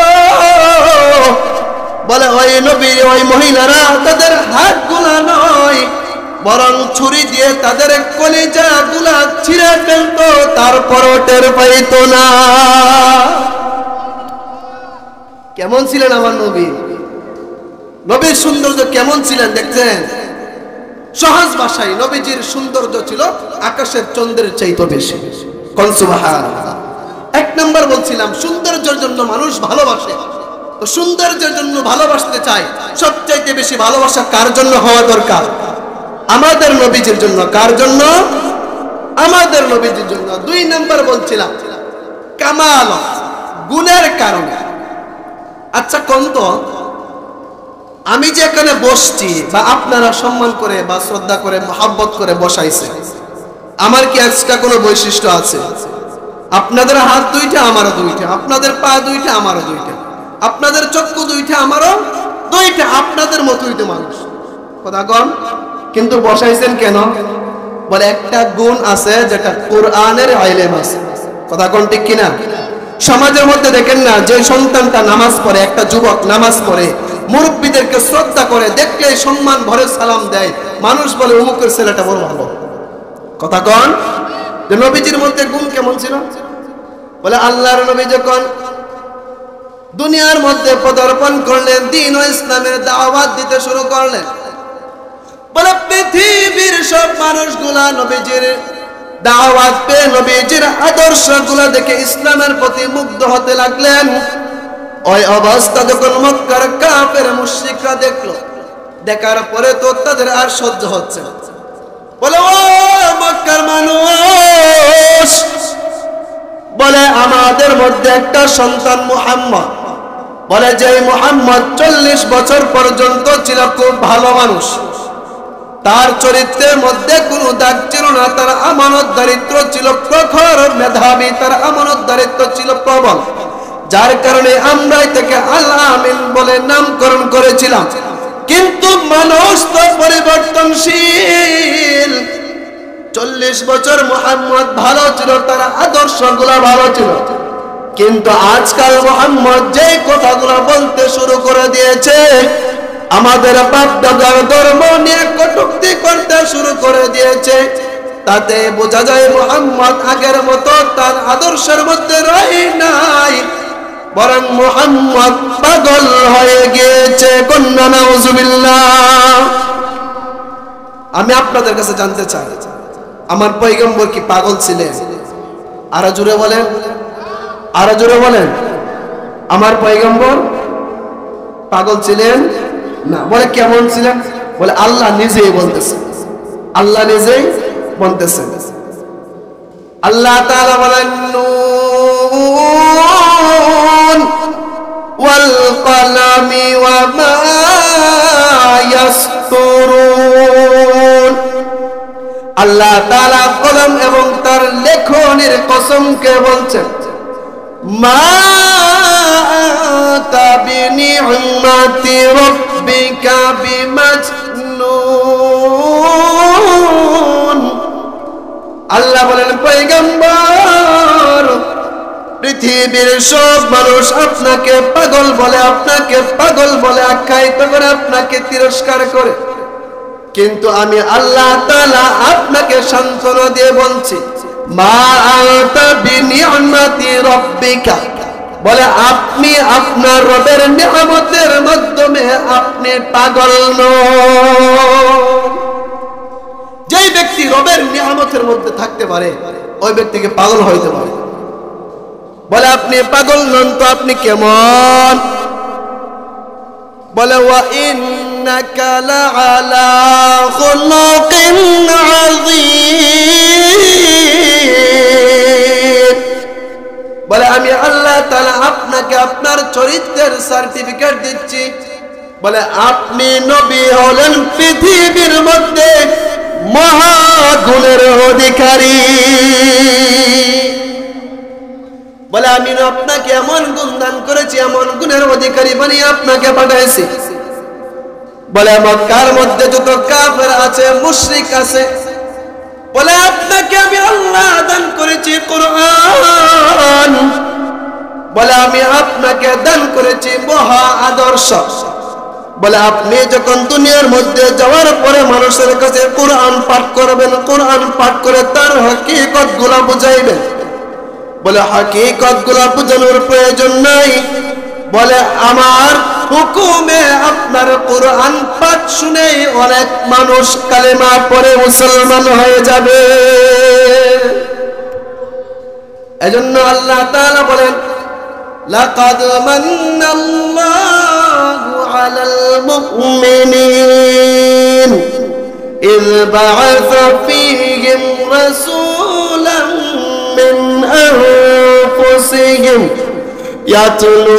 বলে ওই নবী ওই মহিলারা তাদের হাতগুলা নয় বরং ছুরি দিয়ে তাদের কলিজাগুলা ছিঁড়ে ফেলতো, তারপরও টের পাইতো না। কেমন ছিলেন আমার নবী? নবীর সৌন্দর্য কেমন ছিলেন দেখছেন? সহজ ভাষায় নবীজির সৌন্দর্য ছিল আকাশের চন্দ্রের চাইতে বেশি। কোন সুবহানাল্লাহ। এক নাম্বার বলছিলাম সৌন্দর্যের জন্য মানুষ ভালোবাসে। তো সৌন্দর্যের জন্য ভালোবাসতে চাই, সবচাইতে বেশি ভালোবাসা কার জন্য হওয়া দরকার? আমাদের নবীজির জন্য। কার জন্য? আমাদের নবীজির জন্য। দুই নাম্বার বলছিলাম কামাল, গুণের কারণে। আচ্ছা কোন তো আমি যে এখানে বসছি বা আপনারা সম্মান করে বা শ্রদ্ধা করে মহব্বত করে বসাইছে, আমার কি এক্সট্রা কোনো বৈশিষ্ট্য আছে? আপনাদের হাত দুইটা আমারও দুইটা, আপনাদের পা দুইটা আমারও দুইটা, আপনাদের চক্ষু দুইটা আমারও দুইটা, আপনাদের মতোই তো মানুষ। কথা কন, কিন্তু বসাইছেন কেন? বলে একটা গুণ আছে যেটা কোরআনের ইলম আছে। কথা কন ঠিক কিনা? সমাজের মধ্যে দেখেন না, যে সন্তানটা নামাজ পড়ে, একটা যুবক নামাজ পড়ে, মুরব্বীদেরকে শ্রদ্ধা করে, দেখলেই সম্মান ভরে সালাম দেয়, মানুষ বলে অমুকের ছেলেটা বড় ভালো। কথা কন, যে নবীজির মধ্যে গুণ কেমন ছিল? বলে আল্লাহর নবী যখন দুনিয়ার মধ্যে পদার্পণ করলেন, দ্বীন ও ইসলামের দাওয়াত দিতে শুরু করলেন, বলে পৃথিবীর সব মানুষগুলা নবীজির দাওয়াত পেয়ে নবীজির আদর্শগুলো দেখে ইসলামের প্রতি মুগ্ধ হতে লাগলেন। ওই অবস্থা যখন মক্কার কাফের মুশরিকরা দেখলো, দেখার পরে তো তাদের আর সহ্য হচ্ছে না। বলে ও মক্কার মানুষ, বলে আমাদের মধ্যে একটা সন্তান মুহাম্মদ, বলে যে মুহাম্মদ 40 বছর পর্যন্ত ছিল খুব ভালো মানুষ, তার চরিত্রের মধ্যে কোনো দাগ ছিল না, তার আমানতদারিত্ব ছিল প্রখর, মেধাবী, তার আমানতদারিত্ব ছিল প্রবল, যার কারণে আমরা থেকে আল-আমিন বলে নামকরণ করেছিলাম। কিন্তু মানুষ তো পরিবর্তনশীল। 40 বছর মুহাম্মদ ভালো ছিল, তার আদর্শগুলো ভালো ছিল, কিন্তু আজকাল মুহাম্মদ যে কথাগুলো বলতে শুরু করে দিয়েছে, আমাদের বাপ দাদার ধর্ম নিয়ে কটূক্তি করতে শুরু করে দিয়েছে, তাতে বোঝা যায় মুহাম্মদ আগের মতো তার আদর্শের মধ্যে রয় নাই, বরং মুহাম্মদ পাগল হয়ে গিয়েছে। কন্যা নাউজুবিল্লাহ। আমি আপনাদের কাছে জানতে চাই, আমার পয়গম্বর কি পাগল ছিলেন? আরো জোরে বলেন, আরো জোরে বলেন। আমার পয়গম্বর পাগল ছিলেন না। বলে কেমন ছিলেন? বলে আল্লাহ নিজেই বলতেছেন, আল্লাহ নিজেই বলতেছেন। আল্লাহ তাআলা বলেন নুন ওয়াল কলামি ওয়া মা ইয়াসতুরুন। আল্লাহ তাআলা কলম এবং তার লেখনের কসমকে বলছেন, মা আতা বিনি'মাতি রাব্বিকা বিমাজনুন। আল্লাহ বলেন পয়গম্বর, পৃথিবীর সব মানুষ আপনাকে পাগল বলে, আপনাকে পাগল বলে আখ্যায়িত করে, আপনাকে তিরস্কার করে, কিন্তু আমি আল্লাহ তাআলা আপনাকে সান্ত্বনা দিয়ে বলছি, মা আতা বিনি'মাতি রাব্বিকা, বলে আপনি আপনার রবের নিয়ামতের মাধ্যমে আপনি পাগল নন। যেই ব্যক্তি রবের নিয়ামতের মধ্যে থাকতে পারে, ওই ব্যক্তিকে পাগল হইতে পারে। বলে আপনি পাগল নন তো আপনি কেমন? বলে ওয়া ইন্নাকা লাআলা খুলুকিন আযীম। বলে আমি আল্লাহ তাআলা আপনাকে আপনার চরিত্রের সার্টিফিকেট দিচ্ছি। বলে আপনি নবী হলেন পৃথিবীর মধ্যে মহাগুণের অধিকারী। বলে আমি আপনাকে এমন গুণ দান করেছি, এমন গুণের অধিকারী বানিয়ে আপনাকে পাঠাইছি। বলে মক্কার মধ্যে যত কাফের আছে, মুশরিক আছে, বলে আপনাকে আমি আল্লাহ দান করেছি কোরআন। বলে আমি আপনাকে দান করেছি মহা আদর্শ। বলে আপনি যখন দুনিয়ার মধ্যে যাওয়ার পরে মানুষের কাছে কোরআন পাঠ করবেন, কোরআন পাঠ করে তার হাকিকত গুলা বুঝাইবেন। বলে হাকিকত গুলা বুঝানোর প্রয়োজন নাই, বলে আমার হুকুমে আপনার কোরআন পাঠ শুনে অনেক মানুষ কালেমা পড়ে মুসলমান হয়ে যাবে। এজন্য আল্লাহ তাআলা বলেন লাকাদ মান্নাল্লাহু আলাল মুমিনিন ইয বা'আসা ফীহিম রাসূলান মিন আনফুসিহিম ইয়াতলু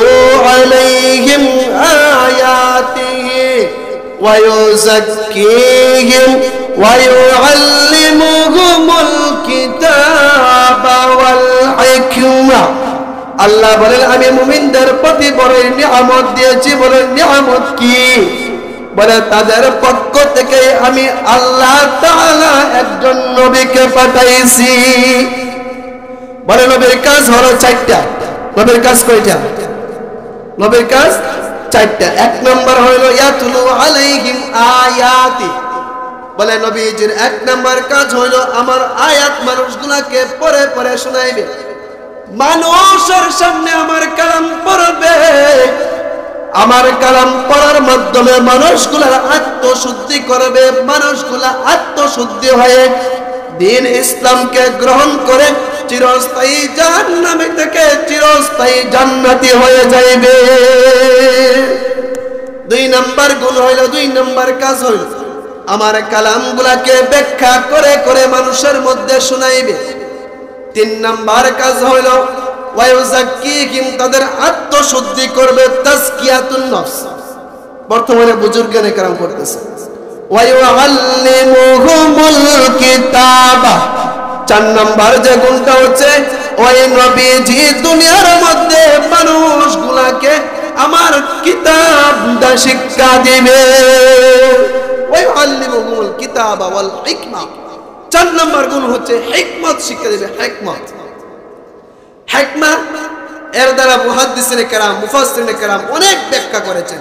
আলাইহিম আয়াতিহি ওয়া ইউযাক্কিহিম ওয়া ইউআল্লিমুহুমুল কিতাবা ওয়াল হিকমা। আল্লাহ বলেন আমি মুমিনদের প্রতি বড় নিয়ামত দিয়েছি। বলেন নিয়ামত কি? বলে তাদের পক্ষ থেকে আমি আল্লাহ তাআলা একজন নবীকে পাঠাইছি। বলে নবীর কাজ হলো চারটা। নবীর কাজ কয়টা? নবীর কাজ চারটা। এক নম্বর হলো ইয়াতলু আলাইহিম আয়াতি। বলে নবীজির এক নম্বর কাজ হলো আমার আয়াত মানুষগুলোকে পড়ে পড়ে শোনাইবে। মানুষের সামনে আমার কালাম পড়বে, আমার কালাম পড়ার মাধ্যমে মানুষগুলার আত্মশুদ্ধি করবে। মানুষগুলা আত্মশুদ্ধি হয়ে দ্বীন ইসলামকে গ্রহণ করে চিরস্থায়ী জাহান্নামে থেকে চিরস্থায়ী জান্নাতি হয়ে যাইবে। দুই নম্বর গুণ হইল, দুই নম্বর কাজ হইল আমার কালামগুলাকে ব্যাখ্যা করে করে মানুষের মধ্যে শোনাইবে। তিন নম্বর কাজ হইল ওয়ায়ুযাক্কিহিম, তাদের আত্মশুদ্ধি করবে, তাজকিয়াতুন নফস। বর্তমানে বুজুর্গানে কেরাম করতেছে। ওয়ায়ুআল্লিমুহুমুল কিতাবা। চার নম্বর যে গুণটা হচ্ছে ওই নবীজি দুনিয়ার মধ্যে মানুষগুলাকে আমার কিতাবটা শিক্ষা দিবে। ওয়ায়ুআল্লিমুহুমুল কিতাবা ওয়াল হিকমা। চার নম্বর গুণ হচ্ছে হিকমত শিক্ষা দিবে। হিকমত, হিকমা এর দ্বারা মুহাদ্দিসিনে কেরাম মুফাসসিরিনে কেরাম অনেক ব্যাখ্যা করেছেন।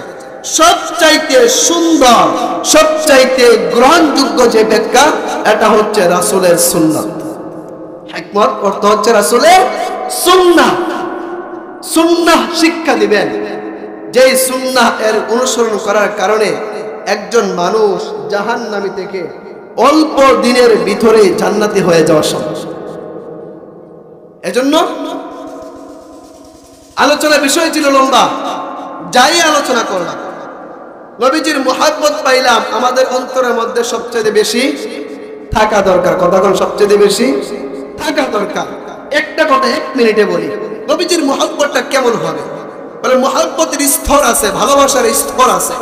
সবচাইতে সুন্দর, সবচাইতে গ্রহণযোগ্য যে ব্যাখ্যা এটা হচ্ছে রাসূলের সুন্নাত। হিকমত অর্থ হচ্ছে রাসূলের সুন্নাহ। সুন্নাহ শিক্ষা দিবেন, যেই সুন্নাহ এর অনুসরণ করার কারণে একজন মানুষ জাহান্নামী থেকে অল্প দিনের ভিতরে জান্নাতি হয়ে যাওয়া সম্ভব। এজন্য আলোচনা বিষয় ছিল লম্বা, যাই আলোচনা করলাম নবীজির মুহাব্বত পাইলাম আমাদের অন্তরের মধ্যে সবচেয়ে বেশি থাকা দরকার। কতক্ষণ সবচেয়ে বেশি থাকা দরকার? একটা কথা এক মিনিটে বলি। নবীজির মুহাব্বতটা কেমন হবে? বলে মুহাব্বতের স্তর আছে, ভালোবাসার স্তর আছে।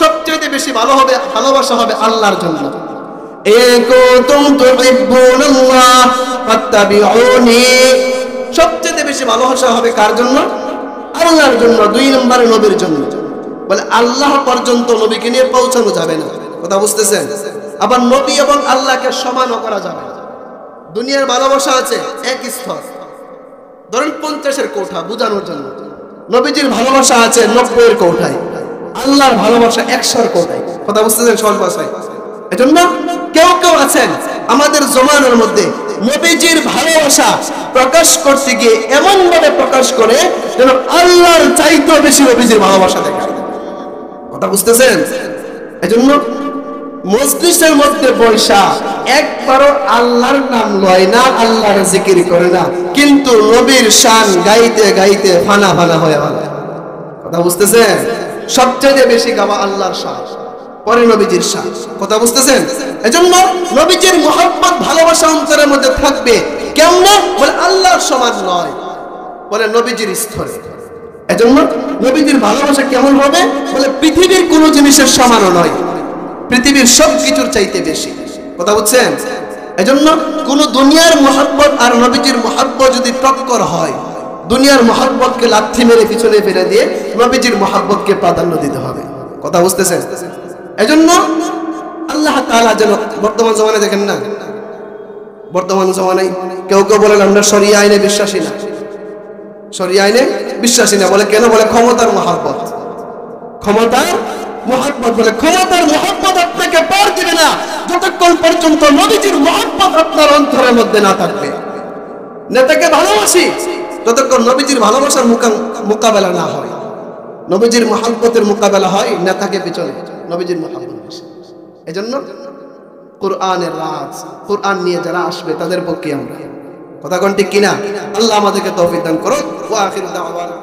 সবচেয়ে বেশি ভালো হবে, ভালোবাসা হবে আল্লাহর জন্য। সবচেয়ে বেশি ভালোবাসা হবে কার জন্য? আল্লাহর জন্য। দুই নম্বরে নবীর জন্য। বলে আল্লাহ পর্যন্ত নবীকে নিয়ে পৌঁছানো যাবে না। কথা বুঝতেছেন? আবার নবী এবং আল্লাহকে সমানও করা যাবে না। দুনিয়ার ভালোবাসা আছে এক স্তর, ধরেন 50-এর কোঠা বুঝানোর জন্য। নবীজির ভালোবাসা আছে 90-এর কোঠায়, আল্লাহর ভালোবাসা 100-এর কোঠায়। কথা বুঝতেছেন সহজ ভাষায়? এজন্য কেউ কেউ আছেন আমাদের জমানার মধ্যে নবীজির ভালোবাসা প্রকাশ করতে গিয়ে এমন ভাবে প্রকাশ করে যেন আল্লাহর চাইতেও বেশি নবীজির ভালোবাসা দেখায়। কথা বুঝতেছেন? এজন্য মজলিসের মধ্যে বৈশা একবারও আল্লাহর নাম লয় না, আল্লাহর জিকির করে না, কিন্তু নবীর শান গাইতে গাইতে ফানা ফানা হয়ে গেল। কথা বুঝতেছেন? সবচেয়ে বেশি গাওয়া আল্লাহর শান, পরে নবীজির শান। কথা বুঝতেছেন? এজন্য নবীজির মুহাব্বত ভালোবাসা অন্তরের মধ্যে থাকবে। কেমন? বলে আল্লাহর সমান নয়, বলে নবীজির স্তরে। এজন্য নবীজির ভালোবাসা কেমন হবে? বলে পৃথিবীর কোনো জিনিসের সমানও নয়, পৃথিবীর সব কিছুর চাইতে বেশি। কথা বুঝছেন? এজন্য কোন দুনিয়ার মুহাব্বত আর নবীজির মুহাব্বত যদি টক্কর হয়, দুনিয়ার মুহাব্বতকে লাথি মেরে পিছনে ফেলে দিয়ে নবীজির মুহাব্বতকে প্রাধান্য দিতে হবে। কথা বুঝতেছেন? এজন্য আল্লাহ তাআলা যেন বর্তমান জমানায় দেখেন না, বর্তমান জমানায় কেউ কেউ বলেন আমরা শরিয়া আইনে বিশ্বাসী না, শরিয়া আইনে বিশ্বাসী না। বলে কেন? বলে ক্ষমতার মুহাব্বত, ক্ষমতার মহব্বত বলে। ক্ষমতার মহব্বত আপনাকে পার দিবে না যতক্ষণ পর্যন্ত নবীজির মহব্বত আপনার অন্তরের মধ্যে না থাকবে। নেতাকে ভালোবাসি যতক্ষণ নবীজির ভালোবাসার মোকাবেলা না হয়। নবীজির মহব্বতের মোকাবেলা হয় নেতাকে পিছনে, নবীজির মহব্বত বেশি। এজন্য কোরআনের রাজ, কোরআন নিয়ে যারা আসবে তাদের পক্ষে আমরা কথা কোন ঠিক কিনা? আল্লাহ আমাদেরকে তৌফিক দান করুন। ওয়া আখিরু দাওয়ানা।